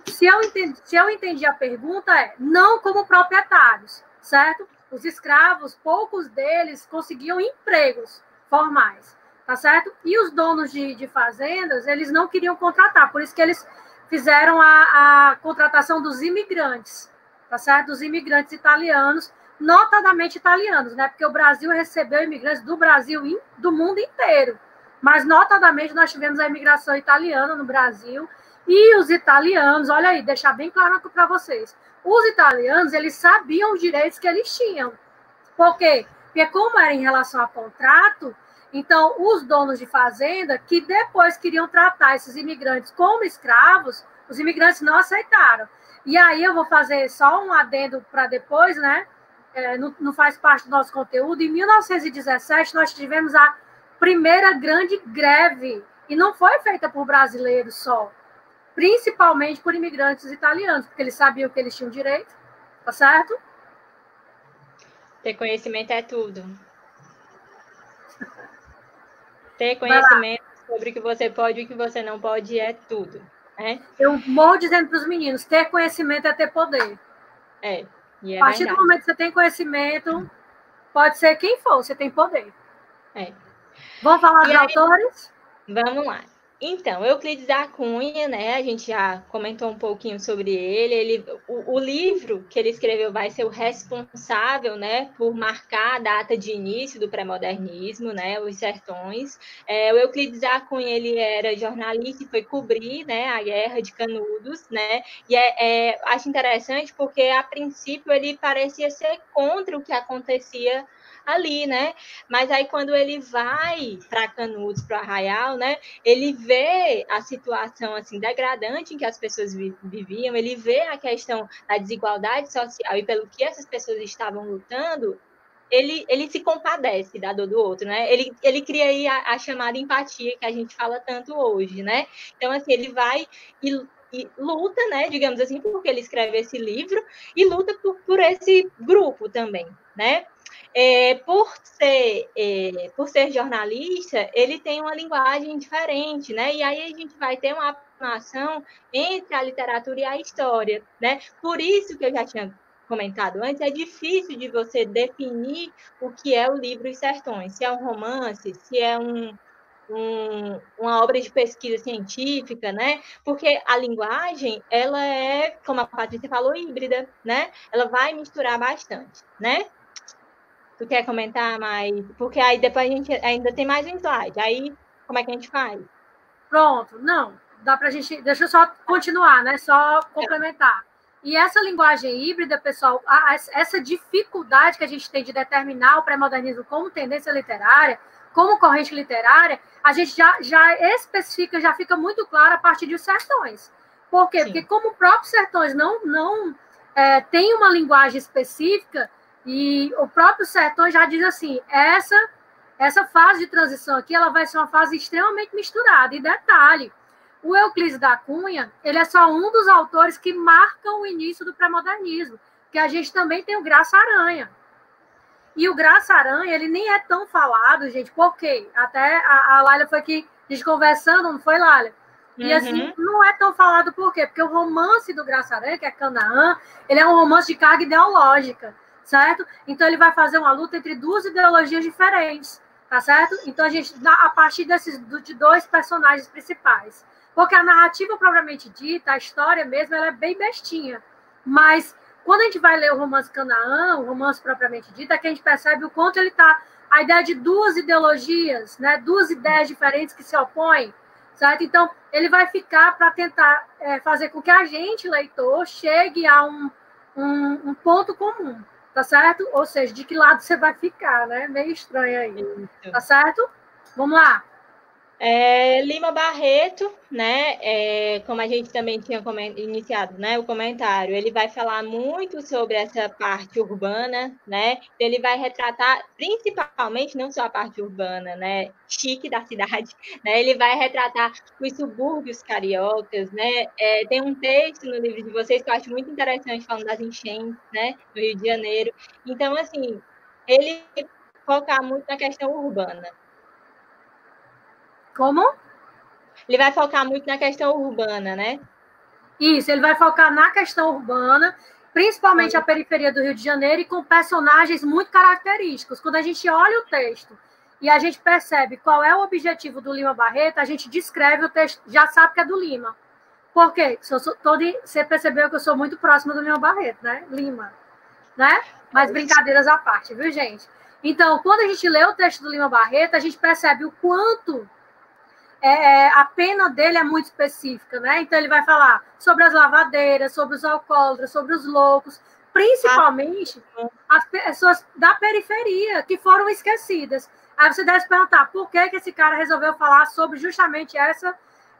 se eu entendi a pergunta, não como proprietários, certo? Os escravos, poucos deles conseguiam empregos formais, tá certo? E os donos de fazendas, eles não queriam contratar, por isso que eles fizeram a contratação dos imigrantes, tá certo? Dos imigrantes italianos, notadamente italianos, né? Porque o Brasil recebeu imigrantes do Brasil e do mundo inteiro. Mas, notadamente, nós tivemos a imigração italiana no Brasil e os italianos, olha aí, deixar bem claro para vocês, os italianos, eles sabiam os direitos que eles tinham. Por quê? Porque como era em relação a contrato, então os donos de fazenda, que depois queriam tratar esses imigrantes como escravos, os imigrantes não aceitaram. E aí eu vou fazer só um adendo para depois, né? Não faz parte do nosso conteúdo. Em 1917, nós tivemos a primeira grande greve, e não foi feita por brasileiros só, principalmente por imigrantes italianos, porque eles sabiam que eles tinham direito, tá certo? Ter conhecimento é tudo. Ter conhecimento sobre o que você pode e o que você não pode é tudo, né? Eu morro dizendo para os meninos, ter conhecimento é ter poder. E a partir do momento que você tem conhecimento, pode ser quem for, você tem poder. Vamos falar dos autores? Vamos lá. Então, Euclides da Cunha, né? A gente já comentou um pouquinho sobre ele. O livro que ele escreveu vai ser o responsável, né, por marcar a data de início do pré-modernismo, né? Os Sertões. O Euclides da Cunha, ele era jornalista e foi cobrir, né, a Guerra de Canudos, né? E acho interessante porque a princípio ele parecia ser contra o que acontecia ali, né? Mas aí quando ele vai para Canudos, para o Arraial, né? Ele vê a situação assim degradante em que as pessoas viviam, ele vê a questão da desigualdade social e pelo que essas pessoas estavam lutando, ele se compadece da dor do outro, né? Ele cria aí a chamada empatia que a gente fala tanto hoje, né? Então, assim, ele vai e luta, né, digamos assim, porque ele escreve esse livro e luta por esse grupo também, né? Por ser jornalista, ele tem uma linguagem diferente, né? E aí a gente vai ter uma aproximação entre a literatura e a história, né? Por isso que eu já tinha comentado antes, é difícil de você definir o que é o livro Os Sertões, se é um romance, se é uma obra de pesquisa científica, né? Porque a linguagem, ela é, como a Patrícia falou, híbrida, né? Ela vai misturar bastante, né? Tu quer comentar mais? Porque aí depois a gente ainda tem mais um slide. Aí, como é que a gente faz? Pronto, não. Dá pra gente... Deixa eu só continuar, né? Só complementar. E essa linguagem híbrida, pessoal, essa dificuldade que a gente tem de determinar o pré-modernismo como tendência literária, como corrente literária, a gente já especifica, já fica muito claro a partir dos Sertões. Por quê? Sim. Porque como o próprio Sertões não tem uma linguagem específica, e o próprio Sertões já diz assim, essa fase de transição aqui, ela vai ser uma fase extremamente misturada. E detalhe, O Euclides da Cunha, ele é só um dos autores que marcam o início do pré-modernismo, que a gente também tem o Graça Aranha. E o Graça Aranha, ele nem é tão falado, gente, porque até a Lália foi aqui, a gente conversando, não foi, Lália? E assim, não é tão falado por quê? Porque o romance do Graça Aranha, que é Canaã, ele é um romance de carga ideológica, certo? Então ele vai fazer uma luta entre duas ideologias diferentes, tá certo? Então a gente, a partir de dois personagens principais. Porque a narrativa propriamente dita, a história mesmo, ela é bem bestinha. Mas quando a gente vai ler o romance Canaã, o romance propriamente dito, é que a gente percebe o quanto ele está... A ideia de duas ideologias, né? Duas ideias diferentes que se opõem, certo? Então, ele vai ficar para tentar fazer com que a gente, leitor, chegue a um ponto comum, tá certo? Ou seja, de que lado você vai ficar, né? Meio estranho aí, tá certo? Vamos lá. Lima Barreto, né, como a gente também tinha iniciado, né, o comentário, ele vai falar muito sobre essa parte urbana, né, ele vai retratar principalmente, não só a parte urbana, né, chique da cidade, né, ele vai retratar os subúrbios cariocas, né, tem um texto no livro de vocês que eu acho muito interessante, falando das enchentes, né, do Rio de Janeiro. Então, assim, ele focar muito na questão urbana. Como? Ele vai focar muito na questão urbana, né? Isso, ele vai focar na questão urbana, principalmente a periferia do Rio de Janeiro, e com personagens muito característicos. Quando a gente olha o texto e a gente percebe qual é o objetivo do Lima Barreto, a gente descreve o texto, já sabe que é do Lima. Por quê? Você percebeu que eu sou muito próxima do Lima Barreto, né? Lima, né? Mas brincadeiras à parte, viu, gente? Então, quando a gente lê o texto do Lima Barreto, a gente percebe o quanto a pena dele é muito específica, né? Então, ele vai falar sobre as lavadeiras, sobre os alcoólatras, sobre os loucos, principalmente as pessoas da periferia que foram esquecidas. Aí você deve se perguntar por que esse cara resolveu falar sobre justamente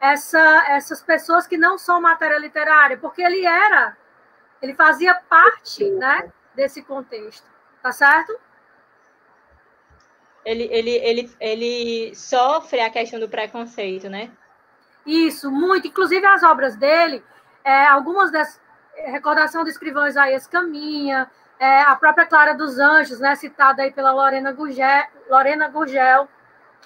essas pessoas que não são matéria literária, porque ele fazia parte, né, desse contexto, tá certo? Ele sofre a questão do preconceito, né? Isso, muito. Inclusive, as obras dele, algumas das Recordação do Escrivão Isaías Caminha, a própria Clara dos Anjos, né, citada aí pela Lorena Gurgel.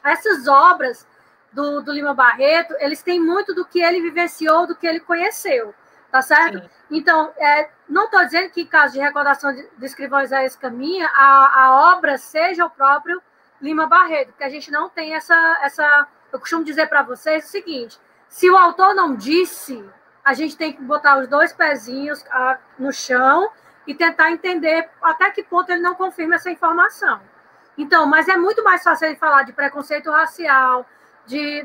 Essas obras do Lima Barreto, eles têm muito do que ele vivenciou, do que ele conheceu, tá certo? Sim. Então, não estou dizendo que, em caso de Recordação do Escrivão Isaías Caminha, a obra seja o próprio Lima Barreto, porque a gente não tem essa... Eu costumo dizer para vocês o seguinte: se o autor não disse, a gente tem que botar os dois pezinhos no chão e tentar entender até que ponto ele não confirma essa informação. Então, mas é muito mais fácil ele falar de preconceito racial,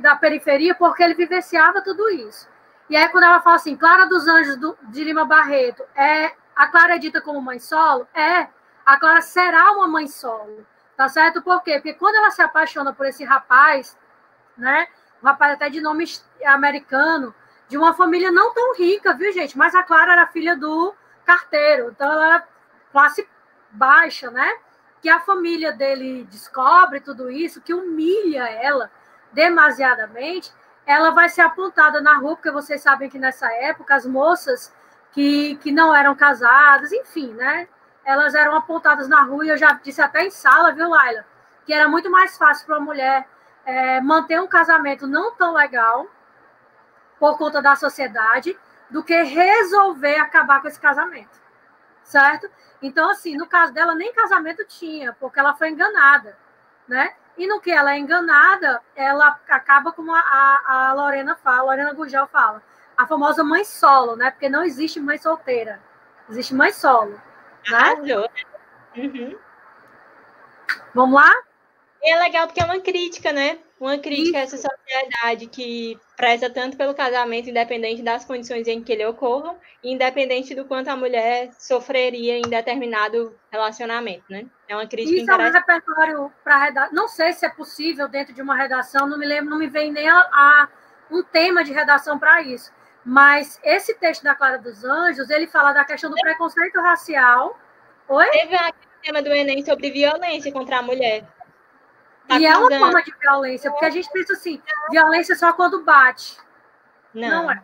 da periferia, porque ele vivenciava tudo isso. E aí, quando ela fala assim, Clara dos Anjos de Lima Barreto, a Clara é dita como mãe solo? A Clara será uma mãe solo. Tá certo? Por quê? Porque quando ela se apaixona por esse rapaz, né? Um rapaz até de nome americano, de uma família não tão rica, viu, gente? Mas a Clara era filha do carteiro, então ela era classe baixa, né? Que a família dele descobre tudo isso, que humilha ela demasiadamente, ela vai ser apontada na rua, porque vocês sabem que nessa época as moças que não eram casadas, enfim, né? Elas eram apontadas na rua, e eu já disse até em sala, viu, Laila? Que era muito mais fácil para uma mulher manter um casamento não tão legal, por conta da sociedade, do que resolver acabar com esse casamento, certo? Então, assim, no caso dela, nem casamento tinha, porque ela foi enganada, né? E no que ela é enganada, ela acaba como a Lorena Gurgel fala, a famosa mãe solo, né? Porque não existe mãe solteira, existe mãe solo. Né? Uhum. Vamos lá? E é legal porque é uma crítica, né? Uma crítica a essa sociedade que preza tanto pelo casamento, independente das condições em que ele ocorra, e independente do quanto a mulher sofreria em determinado relacionamento, né? É uma crítica interessante. Isso é um repertório para redação. Não sei se é possível dentro de uma redação, não me lembro, não me vem nem um tema de redação para isso. Mas esse texto da Clara dos Anjos, ele fala da questão do preconceito racial. Oi? Teve aquele tema do Enem sobre violência contra a mulher. Tá, e é uma forma de violência, porque a gente pensa assim, violência só quando bate, Não é.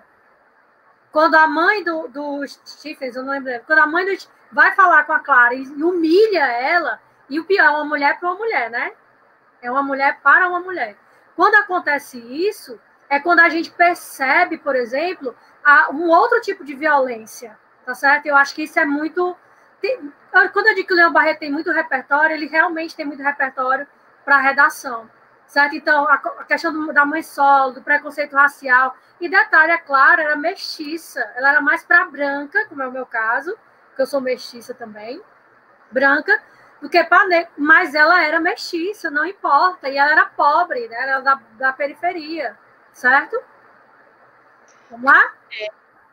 Quando a mãe do Stephens, eu não lembro, quando a mãe vai falar com a Clara e humilha ela, e o pior, é uma mulher para uma mulher, né? É uma mulher para uma mulher. Quando acontece isso, é quando a gente percebe, por exemplo, um outro tipo de violência, tá certo? Eu acho que isso é muito... Quando eu digo que o Leão Barreto tem muito repertório, ele realmente tem muito repertório para redação, certo? Então, a questão da mãe solo, do preconceito racial, e detalhe, a Clara era mestiça, ela era mais para branca, como é o meu caso, porque eu sou mestiça também, branca, do que para negro, mas ela era mestiça, não importa, e ela era pobre, né? Ela era da periferia, certo? Vamos lá?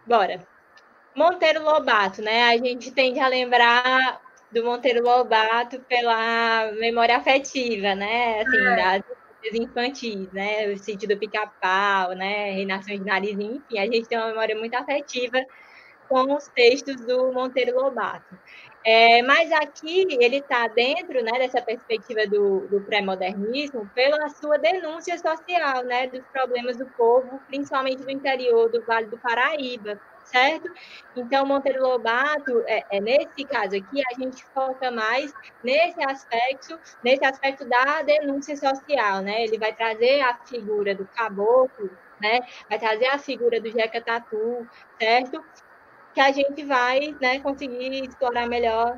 Bora. Monteiro Lobato, né? A gente tende a lembrar do Monteiro Lobato pela memória afetiva, né? Assim, das infantis, né? O Sítio do Pica-Pau, né? Reinação de Narizinho, enfim, a gente tem uma memória muito afetiva com os textos do Monteiro Lobato. Mas aqui ele está dentro, né, dessa perspectiva do pré-modernismo pela sua denúncia social, né, dos problemas do povo, principalmente do interior do Vale do Paraíba, certo? Então, Monteiro Lobato, nesse caso aqui, a gente foca mais nesse aspecto da denúncia social, né? Ele vai trazer a figura do caboclo, né? Vai trazer a figura do Jeca Tatu, certo? Que a gente vai, né, conseguir explorar melhor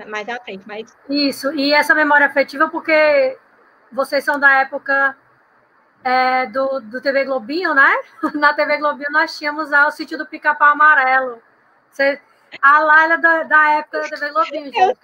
mais à frente. Isso, e essa memória afetiva, porque vocês são da época do TV Globinho, né? Na TV Globinho nós tínhamos o Sítio do Pica-Pau Amarelo. A Laila da época da TV Globinho, gente.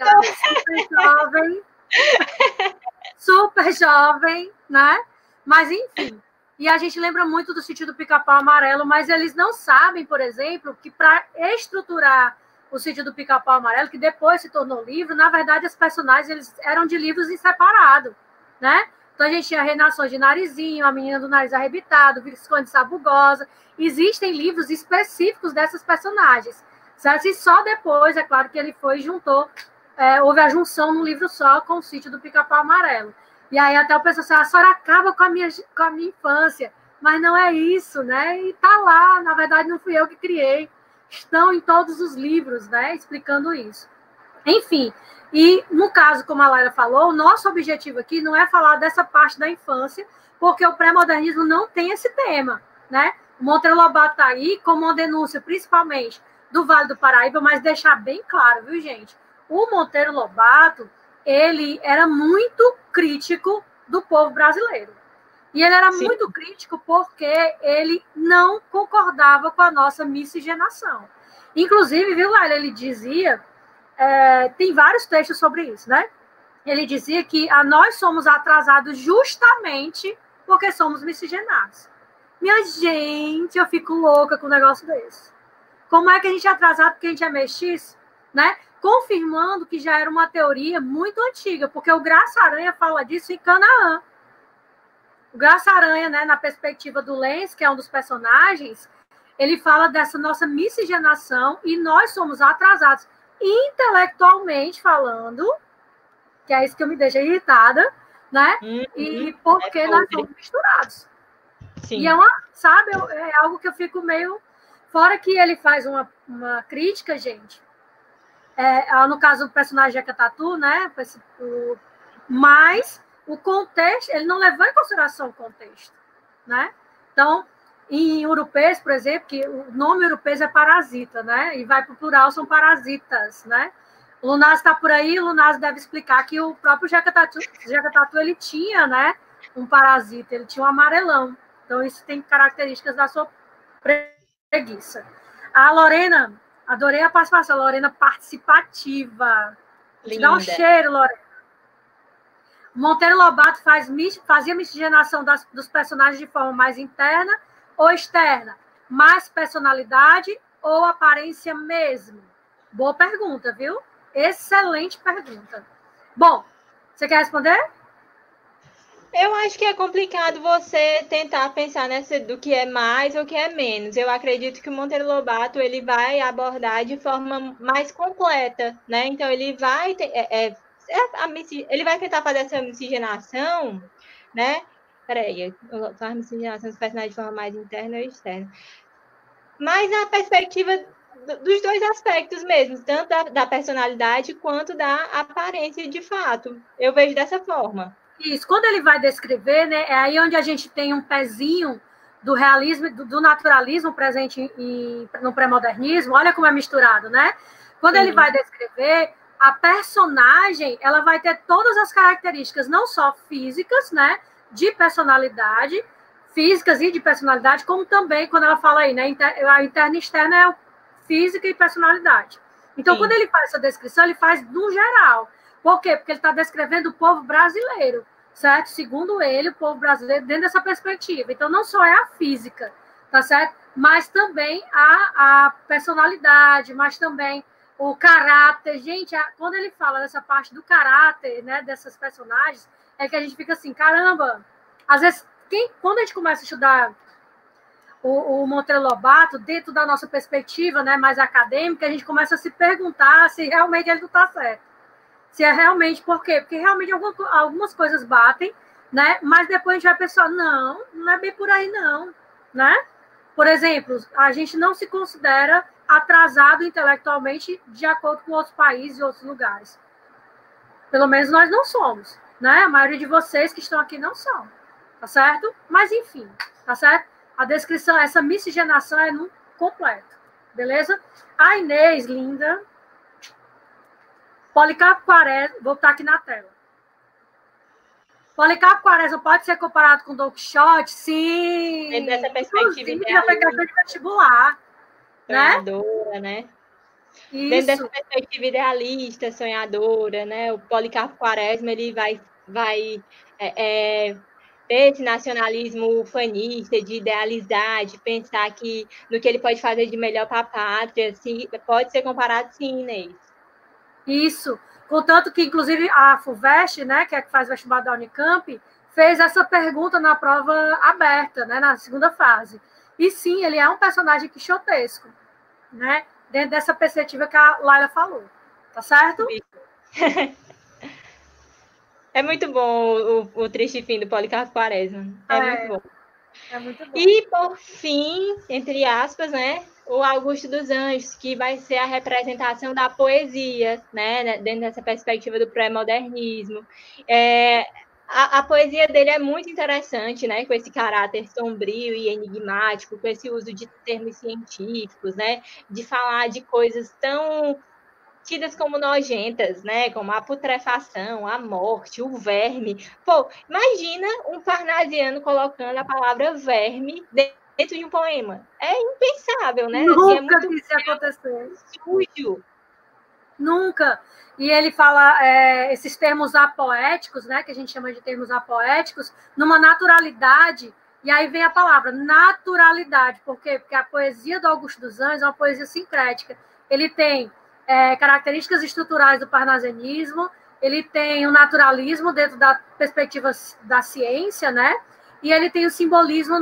Super jovem, né? Mas, enfim. E a gente lembra muito do Sítio do Pica-Pau Amarelo, mas eles não sabem, por exemplo, que para estruturar o Sítio do Pica-Pau Amarelo, que depois se tornou livro, na verdade, os personagens eles eram de livros em separado, né? Então, a gente tinha Reinações de Narizinho, A Menina do Nariz Arrebitado, Visconde Sabugosa. Existem livros específicos dessas personagens, certo? E só depois, é claro, que ele foi e juntou, houve a junção num livro só com o Sítio do Pica-Pau Amarelo. E aí até o pessoal assim, a senhora acaba com a minha infância, mas não é isso, né? E tá lá, na verdade não fui eu que criei, estão em todos os livros, né? Explicando isso. Enfim, e no caso, como a Laila falou, o nosso objetivo aqui não é falar dessa parte da infância, porque o pré-modernismo não tem esse tema, né? O Monteiro Lobato está aí como uma denúncia, principalmente do Vale do Paraíba, mas deixar bem claro, viu, gente? O Monteiro Lobato, ele era muito crítico do povo brasileiro. E ele era muito crítico porque ele não concordava com a nossa miscigenação. Inclusive, viu, Laila, ele dizia, tem vários textos sobre isso, né? Ele dizia que nós somos atrasados justamente porque somos miscigenados. Minha gente, eu fico louca com um negócio desse. Como é que a gente é atrasado porque a gente é mestiço, né? Confirmando que já era uma teoria muito antiga, porque o Graça Aranha fala disso em Canaã. O Graça Aranha, né, na perspectiva do Lenz, que é um dos personagens, ele fala dessa nossa miscigenação e nós somos atrasados intelectualmente falando, que é isso que me deixa irritada, né? E porque nós somos misturados. Sim. E é algo que eu fico meio... Fora que ele faz uma crítica, gente, no caso do personagem Jeca Tatu, né? Mas o contexto, ele não levou em consideração o contexto, né? Então, em Urupês, por exemplo, que o nome Urupês é parasita, né? E vai para o plural, são parasitas, né? O Lunaz está por aí, o Lunaz deve explicar que o próprio Jeca Tatu, ele tinha, né, um parasita, ele tinha um amarelão. Então, isso tem características da sua preguiça. A Lorena, adorei a participação, Lorena participativa. Dá um cheiro, Lorena. Monteiro Lobato fazia miscigenação dos personagens de forma mais interna ou externa? Mais personalidade ou aparência mesmo? Boa pergunta, viu? Excelente pergunta. Bom, você quer responder? Eu acho que é complicado você tentar pensar do que é mais ou que é menos. Eu acredito que o Monteiro Lobato ele vai abordar de forma mais completa, né? Então ele vai ele vai tentar fazer essa miscigenação, né? Peraí, faz miscigenação dos personagens de forma mais interna ou externa. Mas a perspectiva dos dois aspectos mesmo, tanto da personalidade quanto da aparência de fato. Eu vejo dessa forma. Isso, quando ele vai descrever, né, é aí onde a gente tem um pezinho do realismo, do naturalismo presente no pré-modernismo, olha como é misturado, né? Quando ele vai descrever, a personagem, ela vai ter todas as características, não só físicas, né, de personalidade, físicas e de personalidade, como também, quando ela fala aí, né, a interna e externa é física e personalidade. Então, quando ele faz essa descrição, ele faz no geral. Por quê? Porque ele está descrevendo o povo brasileiro, certo? Segundo ele, o povo brasileiro dentro dessa perspectiva. Então, não só é a física, tá certo? Mas também a personalidade, mas também o caráter. Gente, quando ele fala dessa parte do caráter, né, dessas personagens, é que a gente fica assim, caramba, às vezes, quando a gente começa a estudar o Monteiro Lobato, dentro da nossa perspectiva, né, mais acadêmica, a gente começa a se perguntar se realmente ele não está certo. Se é realmente, por quê? Porque realmente algumas coisas batem, né? Mas depois a gente vai pensar, não é bem por aí, não, né? Por exemplo, a gente não se considera atrasado intelectualmente de acordo com outros países e outros lugares. Pelo menos nós não somos, né? A maioria de vocês que estão aqui não são, tá certo? Mas, enfim, tá certo? A descrição, essa miscigenação é no completo, beleza? A Inês, linda... Policarpo Quaresma, vou botar aqui na tela. Policarpo Quaresma pode ser comparado com Don Quixote? Sim. Dentro dessa perspectiva idealista de vestibular. Sonhadora, né? Isso. Dentro dessa perspectiva idealista, sonhadora, né? O Policarpo Quaresma, ele vai ter esse nacionalismo ufanista, de idealizar, de pensar que no que ele pode fazer de melhor para a pátria, assim, pode ser comparado, sim, Inês. Isso. Contanto que, inclusive, a FUVEST, né, que é que faz o vestibular da Unicamp, fez essa pergunta na prova aberta, né, na segunda fase. E sim, ele é um personagem quixotesco, né, dentro dessa perspectiva que a Laila falou. Tá certo? É muito bom o triste fim do Policarpo Quaresma. Muito bom. É muito bom. E, por fim, entre aspas, né, o Augusto dos Anjos, que vai ser a representação da poesia, né, dentro dessa perspectiva do pré-modernismo. A poesia dele é muito interessante, né, com esse caráter sombrio e enigmático, com esse uso de termos científicos, né, de falar de coisas tão tidas como nojentas, né, como a putrefação, a morte, o verme. Pô, imagina um parnasiano colocando a palavra verme dentro de um poema. É impensável, né? Nunca assim, é muito isso acontecer. Sujo. Nunca. E ele fala esses termos apoéticos, né, que a gente chama de termos apoéticos, numa naturalidade, e aí vem a palavra naturalidade. Por quê? Porque a poesia do Augusto dos Anjos é uma poesia sincrética. Ele tem características estruturais do parnasianismo, ele tem o naturalismo dentro da perspectiva da ciência, né? E ele tem o simbolismo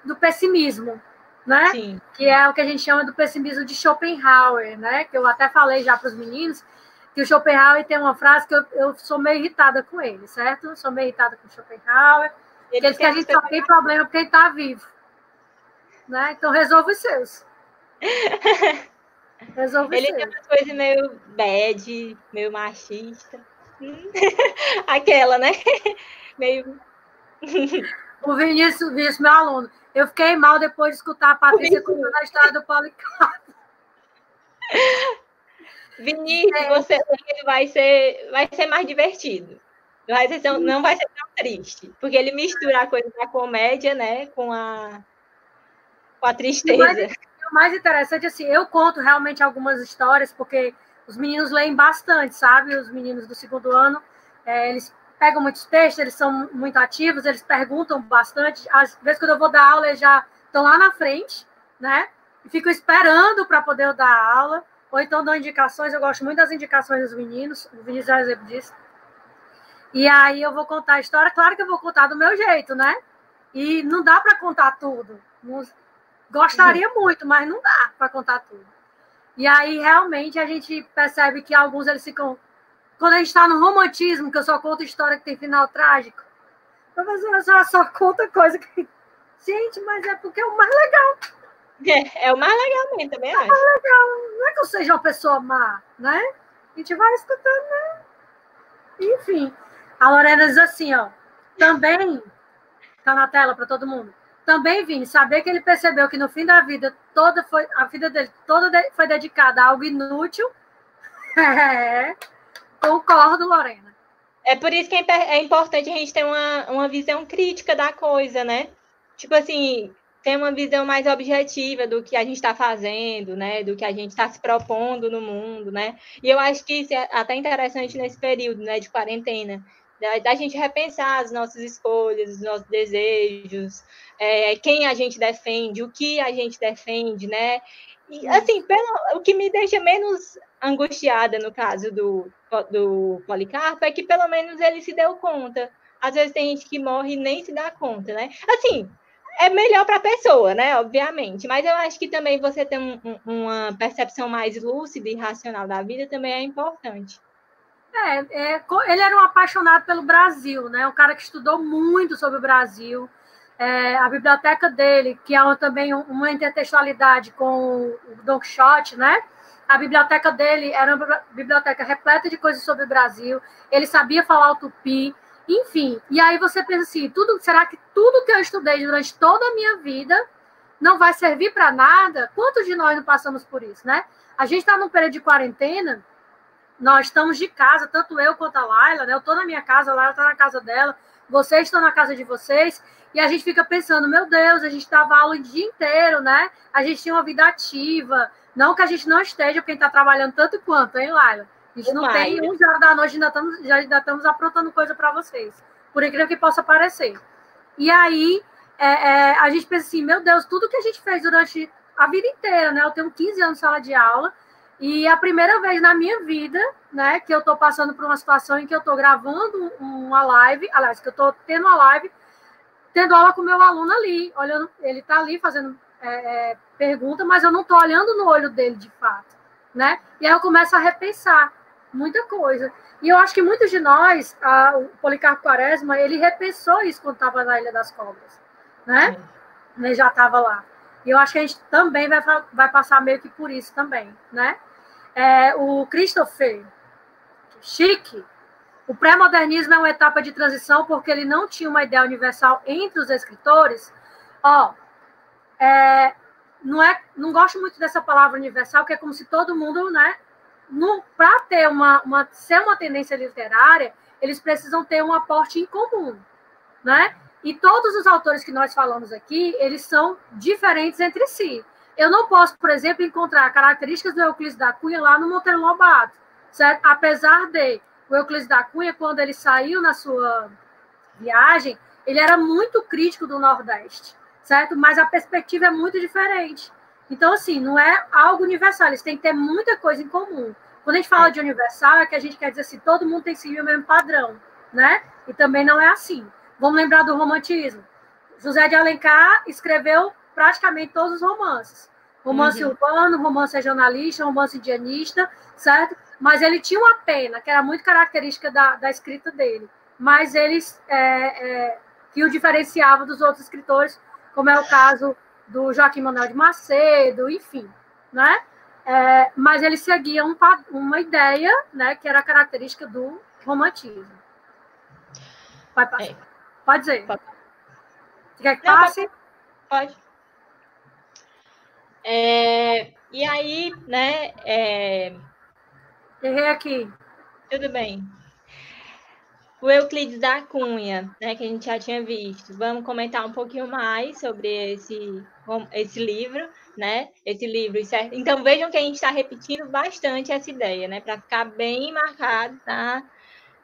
do pessimismo, né? Sim. Que é o que a gente chama do pessimismo de Schopenhauer, né? Que eu até falei já para os meninos, que o Schopenhauer tem uma frase que eu sou meio irritada com ele, certo? Sou meio irritada com o Schopenhauer. Ele diz que a gente só tem problema porque ele está vivo, né? Então resolva os seus. Ele tem uma coisa meio bad, meio machista. Aquela, né? Meio... O Vinícius, meu aluno, eu fiquei mal depois de escutar a Patrícia contando a história do Policarpo. Vinícius, você vai ser mais divertido. Não vai ser tão triste, porque ele mistura a coisa da comédia, né, com a tristeza. O mais interessante, assim, eu conto realmente algumas histórias, porque os meninos leem bastante, sabe? Os meninos do segundo ano, eles pegam muitos textos, eles são muito ativos, eles perguntam bastante. Às vezes, quando eu vou dar aula, eles já estão lá na frente, né? E ficam esperando para poder dar aula, ou então dão indicações. Eu gosto muito das indicações dos meninos, o Vinícius é um exemplo disso. E aí eu vou contar a história, claro que eu vou contar do meu jeito, né? E não dá para contar tudo. Gostaria muito, mas não dá para contar tudo. E aí, realmente, a gente percebe que alguns, eles ficam... Quando a gente está no romantismo, que eu só conto história que tem final trágico, Professora, só conta coisa que... Gente, mas é porque é o mais legal. É o mais legal mesmo, também acho. Mais legal. Não é que eu seja uma pessoa má, né? A gente vai escutando, né? Enfim. A Lorena diz assim, ó. Também, tá na tela para todo mundo. Também, Vini, saber que ele percebeu que no fim da vida, a vida dele toda foi dedicada a algo inútil. Concordo, Lorena. É por isso que é importante a gente ter uma visão crítica da coisa, né? Tipo assim, ter uma visão mais objetiva do que a gente está fazendo, né? Do que a gente está se propondo no mundo, né? E eu acho que isso é até interessante nesse período, né, de quarentena, da gente repensar as nossas escolhas, os nossos desejos, quem a gente defende, o que a gente defende, né? E, assim, o que me deixa menos angustiada no caso do Policarpo é que pelo menos ele se deu conta. Às vezes tem gente que morre e nem se dá conta, né? Assim, é melhor para a pessoa, né? Obviamente. Mas eu acho que também você ter uma percepção mais lúcida e racional da vida também é importante. Ele era um apaixonado pelo Brasil, né? Um cara que estudou muito sobre o Brasil. A biblioteca dele, que é também uma intertextualidade com o Don Quixote, né? A biblioteca dele era uma biblioteca repleta de coisas sobre o Brasil. Ele sabia falar o tupi, enfim. E aí você pensa assim, será que tudo que eu estudei durante toda a minha vida não vai servir para nada? Quantos de nós não passamos por isso, né? A gente está num período de quarentena, nós estamos de casa, tanto eu quanto a Laila, né? Eu estou na minha casa, a Laila está na casa dela, vocês estão na casa de vocês, e a gente fica pensando, meu Deus, a gente dava aula o dia inteiro, né? A gente tinha uma vida ativa, não que a gente não esteja, porque a gente está trabalhando tanto quanto, hein, Laila? A gente não tem 11 horas da noite, ainda estamos aprontando coisa para vocês, por incrível que possa parecer. E aí, a gente pensa assim, meu Deus, tudo que a gente fez durante a vida inteira, né? Eu tenho 15 anos de sala de aula, e a primeira vez na minha vida, né, que eu estou passando por uma situação em que eu estou gravando uma live, aliás, que eu estou tendo uma live, tendo aula com o meu aluno ali, olhando, ele está ali fazendo pergunta, mas eu não estou olhando no olho dele de fato, né? E aí eu começo a repensar muita coisa. E eu acho que muitos de nós, o Policarpo Quaresma, ele repensou isso quando estava na Ilha das Cobras, né? Ele já estava lá. E eu acho que a gente também vai passar meio que por isso também, né? O Christopher Schick, o pré-modernismo é uma etapa de transição porque ele não tinha uma ideia universal entre os escritores. Não gosto muito dessa palavra universal, que é como se todo mundo, né? Para ter ser uma tendência literária, eles precisam ter um aporte em comum, né? E todos os autores que nós falamos aqui, eles são diferentes entre si. Eu não posso, por exemplo, encontrar características do Euclides da Cunha lá no Monteiro Lobato, certo? Apesar de o Euclides da Cunha, quando ele saiu na sua viagem, ele era muito crítico do Nordeste, certo? Mas a perspectiva é muito diferente. Então, assim, não é algo universal, eles têm que ter muita coisa em comum. Quando a gente fala de universal, é que a gente quer dizer assim, todo mundo tem que seguir o mesmo padrão, né? E também não é assim. Vamos lembrar do romantismo. José de Alencar escreveu praticamente todos os romances. Romance urbano, romance regionalista, romance indianista, certo? Mas ele tinha uma pena, que era muito característica da escrita dele. Mas eles que o diferenciava dos outros escritores, como é o caso do Joaquim Manuel de Macedo, enfim, né? Mas ele seguia uma ideia, né, que era característica do romantismo. Pode dizer. Pode. Você quer que passe? Pode. E aí, né? Errei aqui. Tudo bem. O Euclides da Cunha, né, que a gente já tinha visto. Vamos comentar um pouquinho mais sobre esse livro, né? Esse livro, certo? Então, vejam que a gente está repetindo bastante essa ideia, né? Para ficar bem marcado na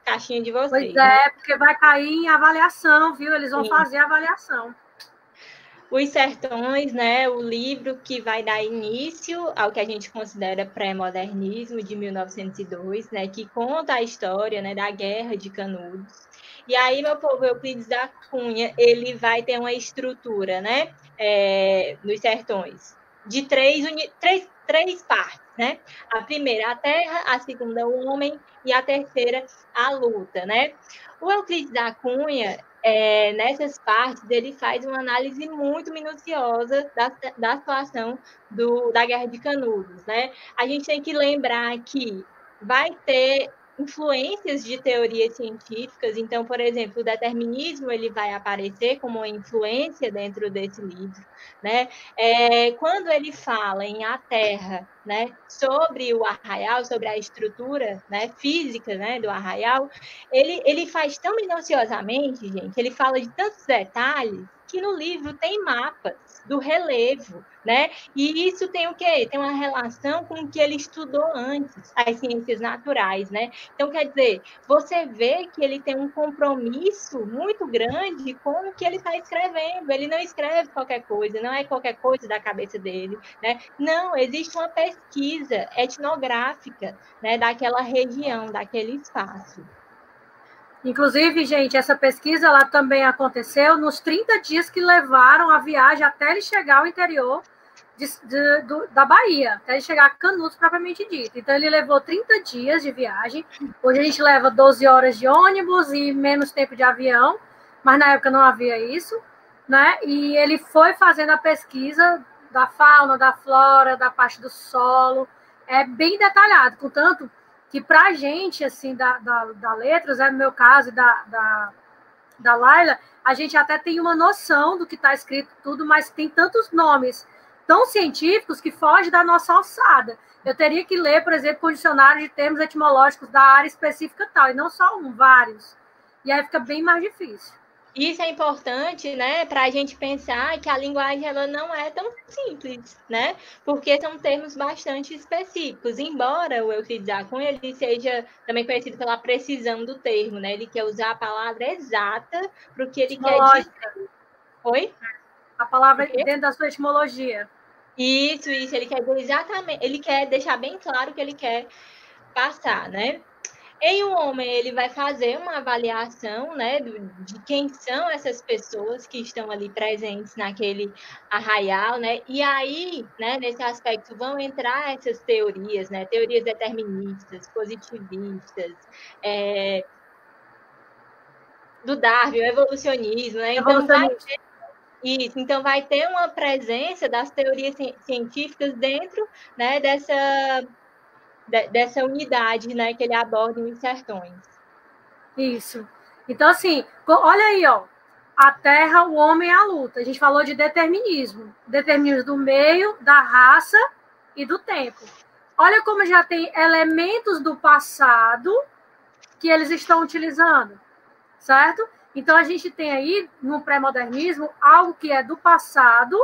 caixinha de vocês. Pois é, porque vai cair em avaliação, viu? Eles vão fazer a avaliação. Os Sertões, né, o livro que vai dar início ao que a gente considera pré-modernismo de 1902, né, que conta a história, né, da Guerra de Canudos. E aí, meu povo, Euclides da Cunha, ele vai ter uma estrutura, né, nos Sertões, de três partes, né? A primeira, a terra, a segunda, o homem, e a terceira, a luta, né? O Euclides da Cunha, nessas partes, ele faz uma análise muito minuciosa da situação da Guerra de Canudos, né? A gente tem que lembrar que vai ter influências de teorias científicas, então, por exemplo, o determinismo ele vai aparecer como uma influência dentro desse livro, né? Quando ele fala em A Terra, né, sobre o arraial, sobre a estrutura, né, física, né, do arraial, ele faz tão minuciosamente, gente, ele fala de tantos detalhes que no livro tem mapas do relevo, né? E isso tem o quê? Tem uma relação com o que ele estudou antes, as ciências naturais, né? Então, quer dizer, você vê que ele tem um compromisso muito grande com o que ele está escrevendo. Ele não escreve qualquer coisa, não é qualquer coisa da cabeça dele, né? Não, existe uma pesquisa etnográfica, né, daquela região, daquele espaço. Inclusive, gente, essa pesquisa ela também aconteceu nos 30 dias que levaram a viagem até ele chegar ao interior da Bahia, até ele chegar a Canudos, propriamente dito. Então, ele levou 30 dias de viagem. Hoje a gente leva 12 horas de ônibus e menos tempo de avião, mas na época não havia isso, né? E ele foi fazendo a pesquisa da fauna, da flora, da parte do solo, bem detalhado, portanto, que para a gente, assim, da Letras, no meu caso, da Laila, a gente até tem uma noção do que está escrito tudo, mas tem tantos nomes tão científicos que foge da nossa alçada. Eu teria que ler, por exemplo, com dicionário de termos etimológicos da área específica tal, e não só um, vários. E aí fica bem mais difícil. Isso é importante, né, para a gente pensar que a linguagem ela não é tão simples, né? Porque são termos bastante específicos. Embora o Euclides da Cunha ele seja também conhecido pela precisão do termo, né? Ele quer usar a palavra exata para o que ele quer dizer. Oi? A palavra dentro da sua etimologia. Isso, ele quer dizer exatamente, ele quer deixar bem claro o que ele quer passar, né? Em um homem, ele vai fazer uma avaliação, né, de quem são essas pessoas que estão ali presentes naquele arraial, né? E aí, né, nesse aspecto, vão entrar essas teorias, né? Teorias deterministas, positivistas, do Darwin, o evolucionismo, né? Então vai ter uma presença das teorias científicas dentro, né, dessa unidade, né, que ele aborda em Os Sertões. Isso. Então, assim, olha aí, ó. A terra, o homem e a luta. A gente falou de determinismo. Determinismo do meio, da raça e do tempo. Olha como já tem elementos do passado que eles estão utilizando, certo? Então, a gente tem aí, no pré-modernismo, algo que é do passado,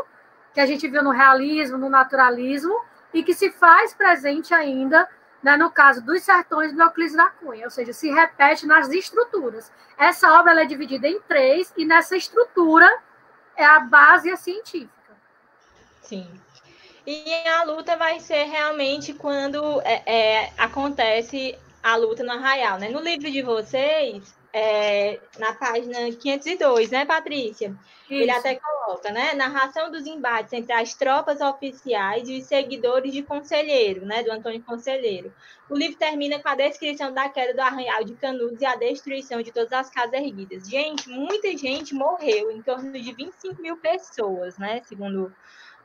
que a gente viu no realismo, no naturalismo, e que se faz presente ainda, né, no caso dos Sertões do Euclides da Cunha, ou seja, se repete nas estruturas. Essa obra ela é dividida em 3, e nessa estrutura é a base científica. Sim. E a luta vai ser realmente quando acontece a luta no arraial, né? No livro de vocês, na página 502, né, Patrícia? Isso. Ele até coloca, né? Narração dos embates entre as tropas oficiais e os seguidores de Conselheiro, né? Do Antônio Conselheiro. O livro termina com a descrição da queda do arraial de Canudos e a destruição de todas as casas erguidas. Gente, muita gente morreu, em torno de 25 mil pessoas, né? Segundo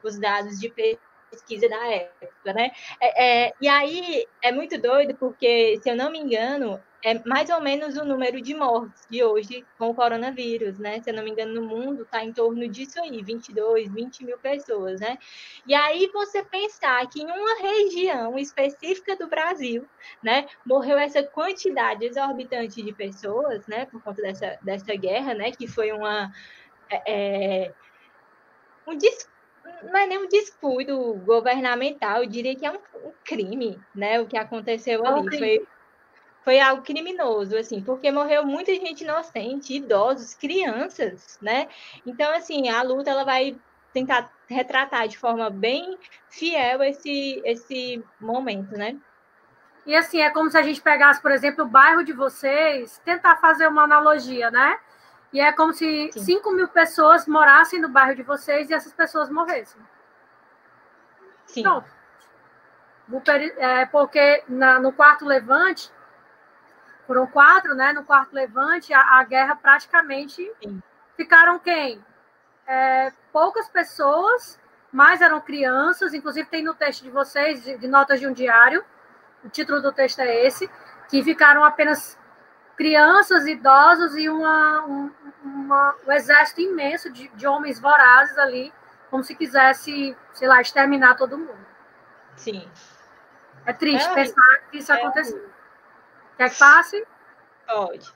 os dados de pesquisa da época, né? E aí é muito doido, porque, se eu não me engano, é mais ou menos o número de mortes de hoje com o coronavírus, né? Se eu não me engano, no mundo está em torno disso aí, 22, 20 mil pessoas, né? E aí você pensar que em uma região específica do Brasil, né, morreu essa quantidade exorbitante de pessoas, né, por conta dessa guerra, né, que foi não é nem um descuido governamental, eu diria que é um crime, né? O que aconteceu ali foi algo criminoso, assim, porque morreu muita gente inocente, idosos, crianças, né? Então, assim, a luta ela vai tentar retratar de forma bem fiel esse momento, né? E assim, é como se a gente pegasse, por exemplo, o bairro de vocês, tentar fazer uma analogia, né? E é como se 5 mil pessoas morassem no bairro de vocês e essas pessoas morressem. Sim. Pronto. Porque no quarto levante foram 4, né? No quarto levante, a guerra praticamente ficaram quem? Poucas pessoas, mas eram crianças, inclusive tem no texto de vocês, de notas de um diário, o título do texto é esse, que ficaram apenas crianças, idosos e um exército imenso de homens vorazes ali, como se quisesse, sei lá, exterminar todo mundo. Sim. É triste pensar que isso aconteceu. Quer que passe? Pode.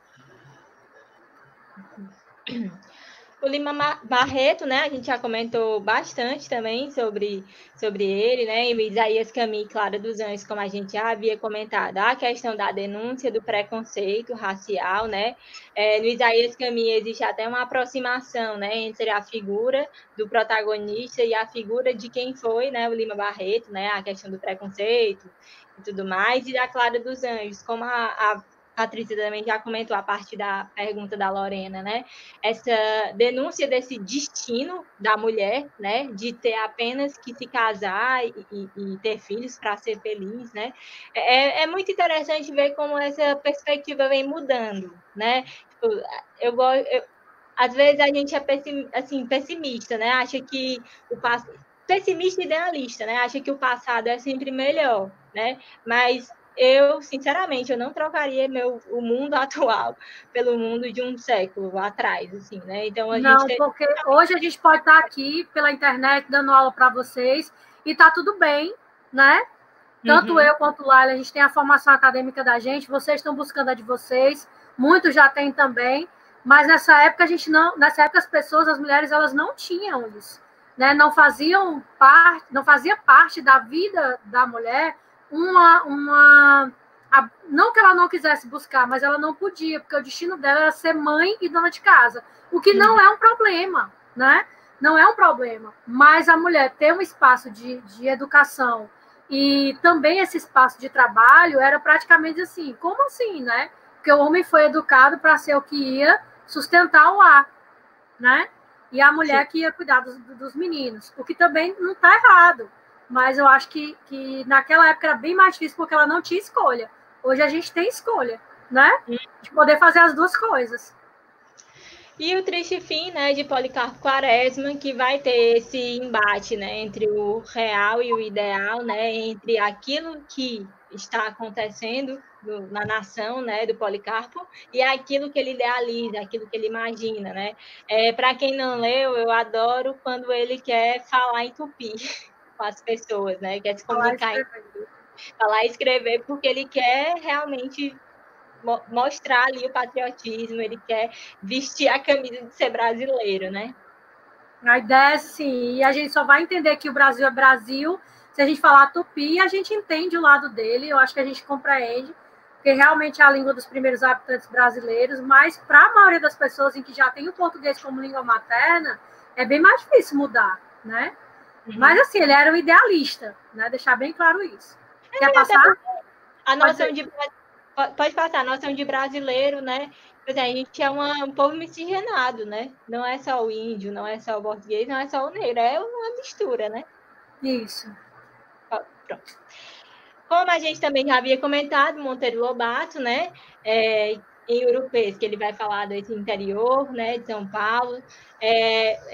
O Lima Barreto, né? A gente já comentou bastante também sobre ele, né? E Isaías Camille e Clara dos Anjos, como a gente já havia comentado, a questão da denúncia do preconceito racial, né? No Isaías Camille existe até uma aproximação, né, entre a figura do protagonista e a figura de quem foi, né, o Lima Barreto, né? A questão do preconceito e tudo mais, e da Clara dos Anjos, como a Patrícia também já comentou a partir da pergunta da Lorena, né? Essa denúncia desse destino da mulher, né? De ter apenas que se casar e ter filhos para ser feliz, né? É muito interessante ver como essa perspectiva vem mudando, né? Tipo, às vezes a gente é pessimista, né? Acha que pessimista e idealista, né? Acha que o passado é sempre melhor, né? Mas eu, sinceramente, eu não trocaria o mundo atual pelo mundo de um século atrás, assim, né? Então Não, porque hoje a gente pode estar aqui pela internet dando aula para vocês e tá tudo bem, né? Tanto eu quanto Laila, a gente tem a formação acadêmica da gente, vocês estão buscando a de vocês, muitos já têm também, mas nessa época nessa época as pessoas, as mulheres, elas não tinham isso, né? Não fazia parte da vida da mulher não que ela não quisesse buscar, mas ela não podia, porque o destino dela era ser mãe e dona de casa, o que não é um problema, né? Não é um problema, mas a mulher ter um espaço de educação e também esse espaço de trabalho era praticamente assim, como assim, né? Porque o homem foi educado para ser o que ia sustentar o lar, né? E a mulher que ia cuidar dos meninos, o que também não está errado, mas eu acho que naquela época era bem mais difícil porque ela não tinha escolha. Hoje a gente tem escolha, né? De poder fazer as duas coisas. E o triste fim, né, de Policarpo Quaresma, que vai ter esse embate, né, entre o real e o ideal, né, entre aquilo que está acontecendo na nação, né, do Policarpo, e aquilo que ele idealiza, aquilo que ele imagina, né. Para quem não leu, eu adoro quando ele quer falar em tupi com as pessoas, né, quer se comunicar falar e escrever, porque ele quer realmente mostrar ali o patriotismo, ele quer vestir a camisa de ser brasileiro, né? A ideia é sim, e a gente só vai entender que o Brasil é Brasil se a gente falar tupi, a gente entende o lado dele, eu acho que a gente compreende, porque realmente é a língua dos primeiros habitantes brasileiros, mas para a maioria das pessoas em que já tem o português como língua materna, é bem mais difícil mudar, né? Mas assim, ele era um idealista, né? Deixar bem claro isso. Quer passar? A noção pode passar, a noção de brasileiro, né? A gente é um povo miscigenado, né? Não é só o índio, não é só o português, não é só o negro, é uma mistura, né? Isso. Pronto. Como a gente também já havia comentado, Monteiro Lobato, né? Em Urupês, que ele vai falar desse interior, né, de São Paulo.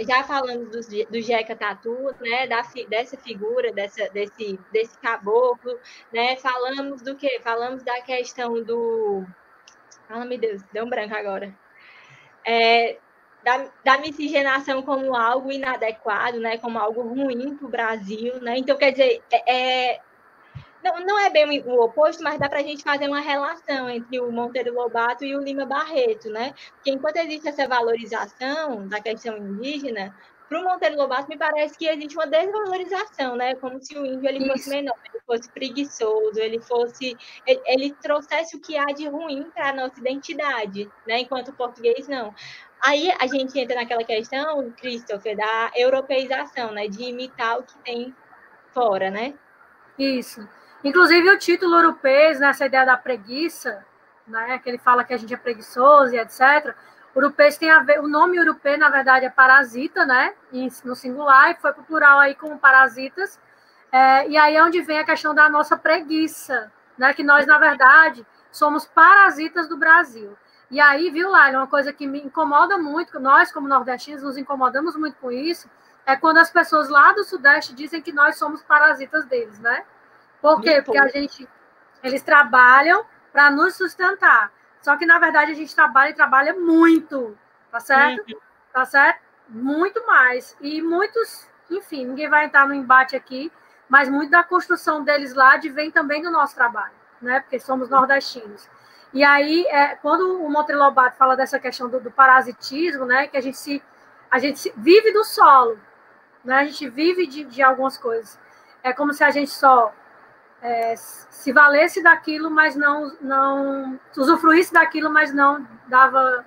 Já falando do Jeca Tatu, né, dessa figura, desse caboclo, né? Falamos do quê? Falamos da questão do... Ah, meu Deus, deu um branco agora. Da miscigenação como algo inadequado, né, como algo ruim para o Brasil, né? Então, quer dizer, não é bem o oposto, mas dá para a gente fazer uma relação entre o Monteiro Lobato e o Lima Barreto, né? Porque enquanto existe essa valorização da questão indígena, para o Monteiro Lobato me parece que existe uma desvalorização, né? Como se o índio ele fosse menor, ele fosse preguiçoso, ele trouxesse o que há de ruim para a nossa identidade, né? Enquanto o português não. Aí a gente entra naquela questão, Christopher, da europeização, né? De imitar o que tem fora, né? Isso. Inclusive o título europeu, nessa ideia da preguiça, né, que ele fala que a gente é preguiçoso e etc. Urupês tem a ver, o nome europeu, na verdade, é parasita, né, no singular, e foi para o plural aí como parasitas. E aí é onde vem a questão da nossa preguiça, né, que nós, na verdade, somos parasitas do Brasil. E aí, viu, Laila, uma coisa que me incomoda muito, nós como nordestinos nos incomodamos muito com isso, é quando as pessoas lá do Sudeste dizem que nós somos parasitas deles, né? Por quê? Porque eles trabalham para nos sustentar. Só que, na verdade, a gente trabalha e trabalha muito, tá certo? Tá certo? Muito mais. E muitos, enfim, ninguém vai entrar no embate aqui, mas muito da construção deles lá vem também do nosso trabalho, né? Porque somos nordestinos. E aí, quando o Monteiro Lobato fala dessa questão do parasitismo, né? Que a gente vive do solo, né? A gente vive de algumas coisas. É como se a gente só se valesse daquilo, mas não usufruísse daquilo, mas não dava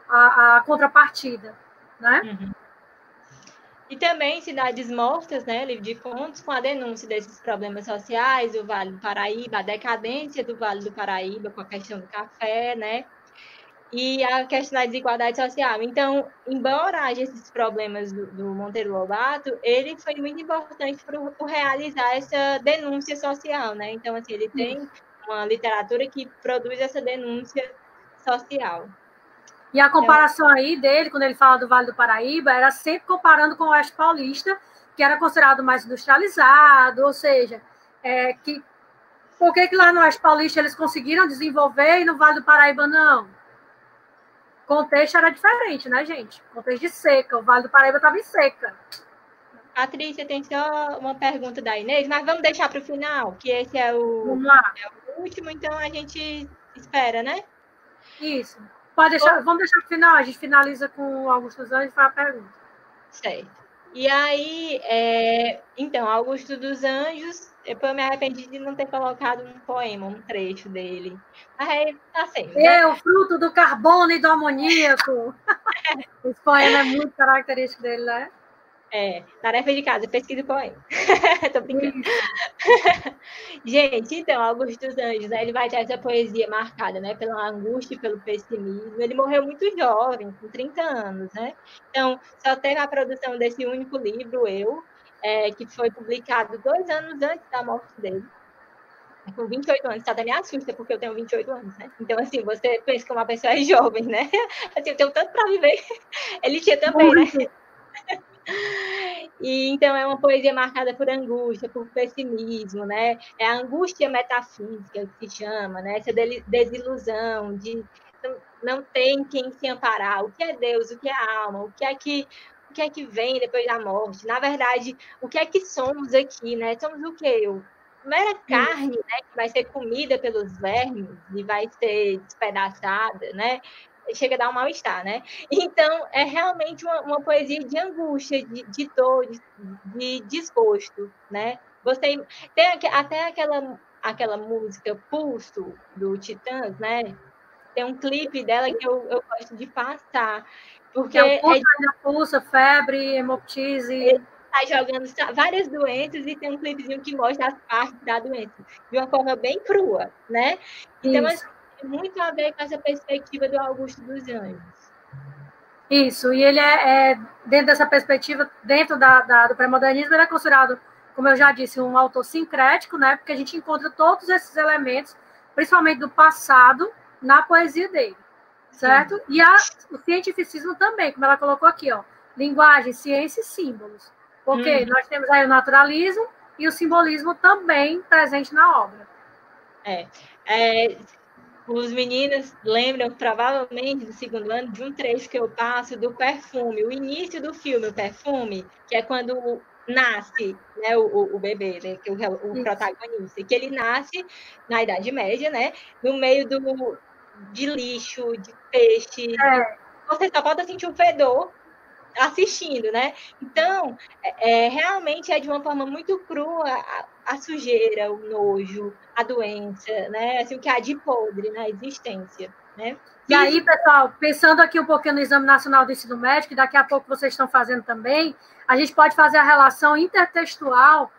a contrapartida, né? E também Cidades Mortas, né, livro de contos, com a denúncia desses problemas sociais, o Vale do Paraíba, a decadência do Vale do Paraíba com a questão do café, né, e a questão da desigualdade social. Então, embora haja esses problemas do Monteiro Lobato, ele foi muito importante para realizar essa denúncia social, né? Então, assim, ele tem uma literatura que produz essa denúncia social. E a comparação aí dele, quando ele fala do Vale do Paraíba, era sempre comparando com o Oeste Paulista, que era considerado mais industrializado, ou seja, por que lá no Oeste Paulista eles conseguiram desenvolver e no Vale do Paraíba não? O contexto era diferente, né, gente? Contexto de seca, o Vale do Paraíba estava em seca. Patrícia, tem só uma pergunta da Inês, mas vamos deixar para o final, que esse Vamos lá. É o último, então a gente espera, né? Isso. Vamos deixar para o final, a gente finaliza com o Augusto dos Anjos e faz a pergunta. Certo. E aí, então, Augusto dos Anjos, eu me arrependi de não ter colocado um poema, um trecho dele. Mas aí tá sendo. Né? Fruto do carbono e do amoníaco. Esse poema é muito característico dele, né? Tarefa de casa, pesquisa o poema. Tô brincando. Gente, então, Augusto dos Anjos, né, ele vai ter essa poesia marcada, né, pela angústia e pelo pessimismo. Ele morreu muito jovem, com 30 anos, né? Então, só teve a produção desse único livro, que foi publicado 2 anos antes da morte dele. Com 28 anos, até me assusta, porque eu tenho 28 anos, né? Então, assim, você pensa que uma pessoa é jovem, né? Assim, eu tenho tanto para viver. Ele tinha também, muito. Né? E, então, é uma poesia marcada por angústia, por pessimismo, né? É a angústia metafísica que se chama, né? Essa desilusão de não tem quem se amparar. O que é Deus? O que é a alma? O que é que vem depois da morte? Na verdade, o que é que somos aqui, né? Somos o quê? Mera carne, né? Que vai ser comida pelos vermes e vai ser despedaçada, né? Chega a dar um mal-estar, né? Então, é realmente uma poesia de angústia, de dor, de desgosto, né? Tem até aquela música Pulso, do Titãs, né? Tem um clipe dela que eu gosto de passar, porque... Pulsa, febre, hemoptise... Tá jogando várias doenças e tem um clipezinho que mostra as partes da doença, de uma forma bem crua, né? Então, assim, tem muito a ver com essa perspectiva do Augusto dos Anjos. Isso, e ele dentro dessa perspectiva, dentro do pré-modernismo, ele é considerado, como eu já disse, um autor sincrético, né? Porque a gente encontra todos esses elementos, principalmente do passado, na poesia dele, certo? Sim. E o cientificismo também, como ela colocou aqui, ó, linguagem, ciência e símbolos. Porque nós temos aí o naturalismo e o simbolismo também presente na obra. Os meninos lembram, provavelmente, do segundo ano, de um trecho que eu passo do Perfume, o início do filme, o Perfume, que é quando nasce, né, o bebê, né, que o protagonista, que ele nasce na Idade Média, né, no meio de lixo, de peixe. Você só pode sentir o fedor assistindo, né? Então, realmente é de uma forma muito crua a sujeira, o nojo, a doença, né? Assim, o que há de podre na existência, né? E aí, pessoal, pensando aqui um pouquinho no Exame Nacional do Ensino Médio, que daqui a pouco vocês estão fazendo também, a gente pode fazer a relação intertextual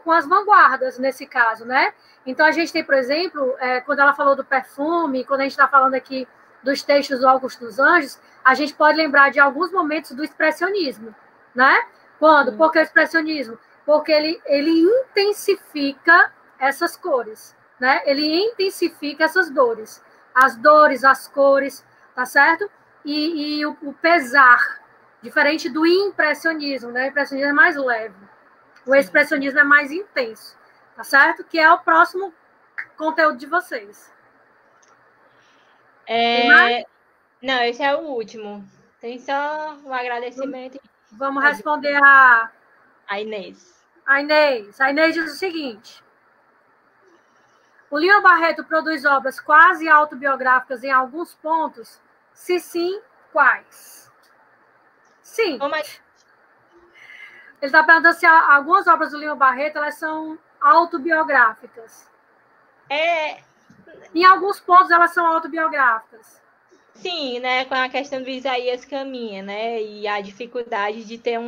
com as vanguardas, nesse caso, né? Então, a gente tem, por exemplo, quando ela falou do Perfume, quando a gente está falando aqui dos textos do Augusto dos Anjos, a gente pode lembrar de alguns momentos do expressionismo, né? Quando? Por que o expressionismo? Porque ele intensifica essas cores, né? Ele intensifica essas dores. As dores, as cores, tá certo? E o pesar, diferente do impressionismo, né? O impressionismo é mais leve. O expressionismo é mais intenso, tá certo? Que é o próximo conteúdo de vocês. Não, esse é o último. Tem só um agradecimento. Vamos responder a Inês. A Inês diz o seguinte: o Lima Barreto produz obras quase autobiográficas em alguns pontos? Se sim, quais? Sim. Ele está perguntando se algumas obras do Lima Barreto elas são autobiográficas. Em alguns pontos elas são autobiográficas. Sim, né? Com a questão do Isaías Caminha, né? E a dificuldade de ter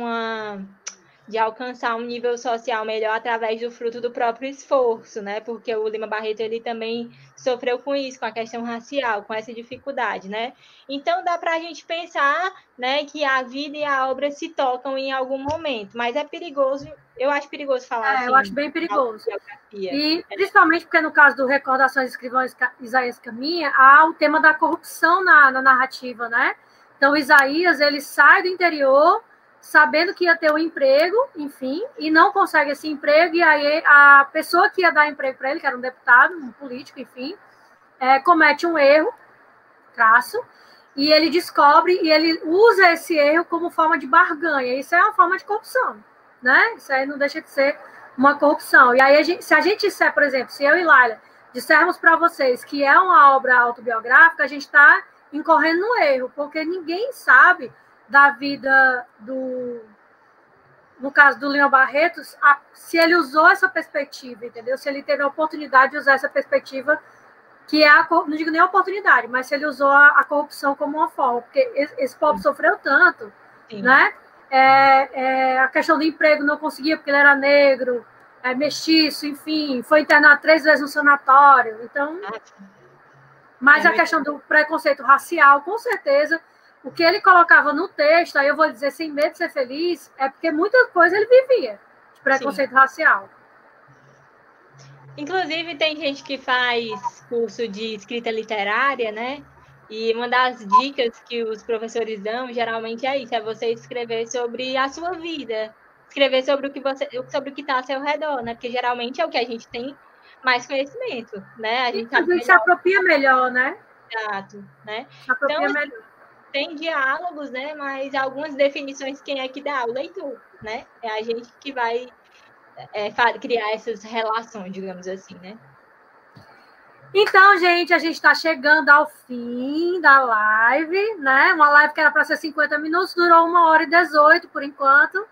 de alcançar um nível social melhor através do fruto do próprio esforço, né? Porque o Lima Barreto ele também sofreu com isso, com a questão racial, com essa dificuldade, né? Então dá para a gente pensar, né, que a vida e a obra se tocam em algum momento, mas é perigoso. Eu acho perigoso falar assim. Eu acho bem perigoso. E principalmente porque no caso do Recordações de Escrivão Isaías Caminha, há o tema da corrupção na narrativa, né? Então Isaías ele sai do interior sabendo que ia ter um emprego, enfim, e não consegue esse emprego, e aí a pessoa que ia dar emprego para ele, que era um deputado, um político, enfim, comete um erro, crasso, e ele descobre, e ele usa esse erro como forma de barganha. Isso é uma forma de corrupção, né? Isso aí não deixa de ser uma corrupção. E aí, se a gente disser, por exemplo, se eu e Laila dissermos para vocês que é uma obra autobiográfica, a gente está incorrendo no erro, porque ninguém sabe da vida no caso do Lima Barretos, se ele usou essa perspectiva, entendeu? Se ele teve a oportunidade de usar essa perspectiva, que é não digo nem a oportunidade, mas se ele usou a corrupção como uma forma, porque esse pobre sofreu tanto, sim, né? A questão do emprego não conseguia porque ele era negro, mestiço, enfim, foi internado 3 vezes no sanatório, então... Mas a questão do preconceito racial, com certeza, o que ele colocava no texto, aí eu vou dizer sem medo de ser feliz, é porque muita coisa ele vivia de preconceito Sim. racial. Inclusive, tem gente que faz curso de escrita literária, né? E uma das dicas que os professores dão, geralmente é isso, é você escrever sobre a sua vida, escrever sobre o que está ao seu redor, né? Porque geralmente é o que a gente tem mais conhecimento, né? A gente se apropria melhor, né? Exato, né? Se apropria melhor. Tem diálogos, né? Mas algumas definições, quem é que dá? O leitor, né? É a gente que vai criar essas relações, digamos assim, né? Então, gente, a gente está chegando ao fim da live, né? Uma live que era para ser 50 minutos, durou 1h18 por enquanto,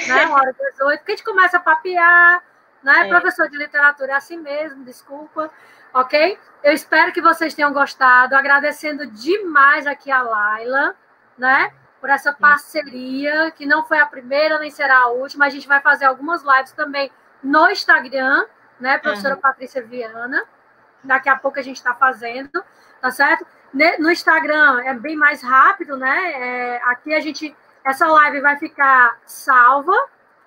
né? 1h18, porque a gente começa a papear, né? Professor de literatura é assim mesmo, desculpa, ok? Eu espero que vocês tenham gostado, agradecendo demais aqui a Laila, né? Por essa parceria, que não foi a primeira, nem será a última. A gente vai fazer algumas lives também no Instagram, né? Professora Patrícia Viana. Daqui a pouco a gente está fazendo, tá certo? No Instagram é bem mais rápido, né? Aqui essa live vai ficar salva,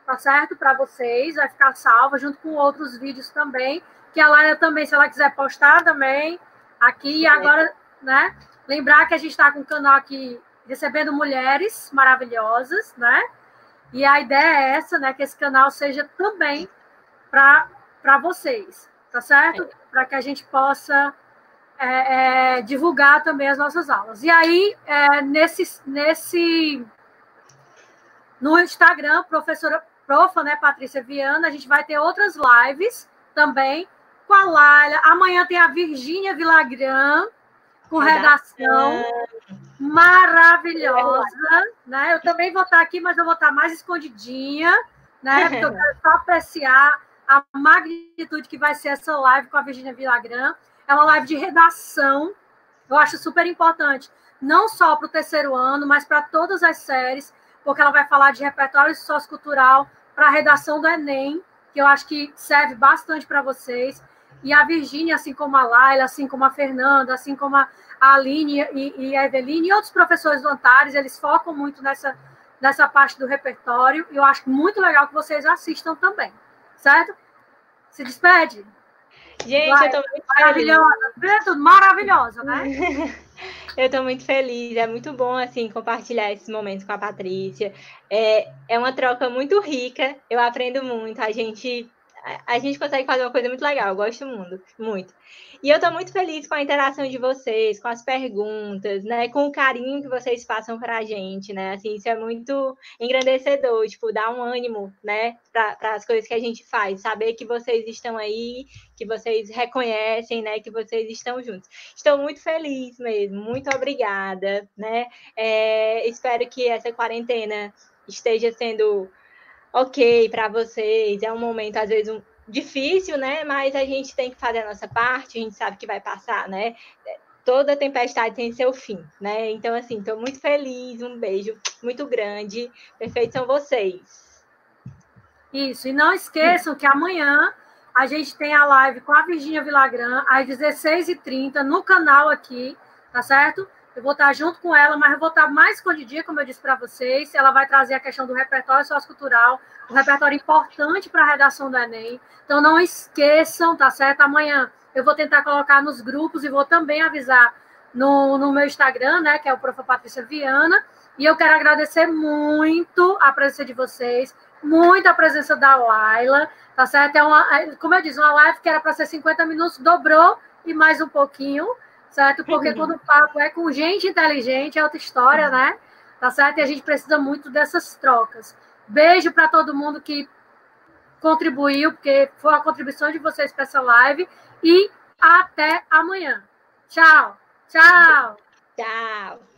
tá certo? Para vocês, vai ficar salva, junto com outros vídeos também, que a Laila também, se ela quiser postar também, aqui. E agora, né? Lembrar que a gente está com o canal aqui recebendo mulheres maravilhosas, né? E a ideia é essa, né? Que esse canal seja também para vocês, tá certo? Para que a gente possa divulgar também as nossas aulas. E aí, no Instagram, profa, né, Patrícia Viana, a gente vai ter outras lives também com a Laila. Amanhã tem a Virgínia Villagrán, com redação maravilhosa, né? Eu também vou estar aqui, mas eu vou estar mais escondidinha, né? Porque eu quero só apreciar a magnitude que vai ser essa live com a Virgínia Villagrán. É uma live de redação, eu acho super importante, não só para o 3º ano, mas para todas as séries, porque ela vai falar de repertório sociocultural para a redação do Enem, que eu acho que serve bastante para vocês. E a Virgínia, assim como a Laila, assim como a Fernanda, assim como a Aline e a Eveline, e outros professores do Antares, eles focam muito nessa parte do repertório, e eu acho muito legal que vocês assistam também. Certo? Se despede. Gente, eu tô muito maravilhosa, maravilhosa, né? Eu tô muito feliz, é muito bom, assim, compartilhar esses momentos com a Patrícia. É uma troca muito rica, eu aprendo muito, a gente consegue fazer uma coisa muito legal, eu gosto muito. E eu tô muito feliz com a interação de vocês, com as perguntas, né, com o carinho que vocês passam pra gente, né, assim, isso é muito engrandecedor, tipo, dá um ânimo, né, para as coisas que a gente faz, saber que vocês estão aí, que vocês reconhecem, né, que vocês estão juntos. Estou muito feliz mesmo, muito obrigada, né, espero que essa quarentena esteja sendo ok para vocês, é um momento, às vezes, difícil, né? Mas a gente tem que fazer a nossa parte, a gente sabe que vai passar, né? Toda tempestade tem seu fim, né? Então, assim, estou muito feliz, um beijo muito grande. Perfeitos são vocês. Isso, e não esqueçam que amanhã a gente tem a live com a Virgínia Villagrán, às 16h30, no canal aqui, tá certo? Eu vou estar junto com ela, mas eu vou estar mais escondidinha, como eu disse para vocês. Ela vai trazer a questão do repertório sociocultural, um repertório importante para a redação do Enem. Então, não esqueçam, tá certo? Amanhã eu vou tentar colocar nos grupos e vou também avisar no meu Instagram, né, que é o Prof. Patrícia Viana. E eu quero agradecer muito a presença de vocês, muito a presença da Laila, tá certo? Como eu disse, uma live que era para ser 50 minutos, dobrou e mais um pouquinho, certo? Porque quando o papo é com gente inteligente, é outra história, né? Tá certo? E a gente precisa muito dessas trocas. Beijo para todo mundo que contribuiu, porque foi a contribuição de vocês para essa live. E até amanhã. Tchau. Tchau. Tchau.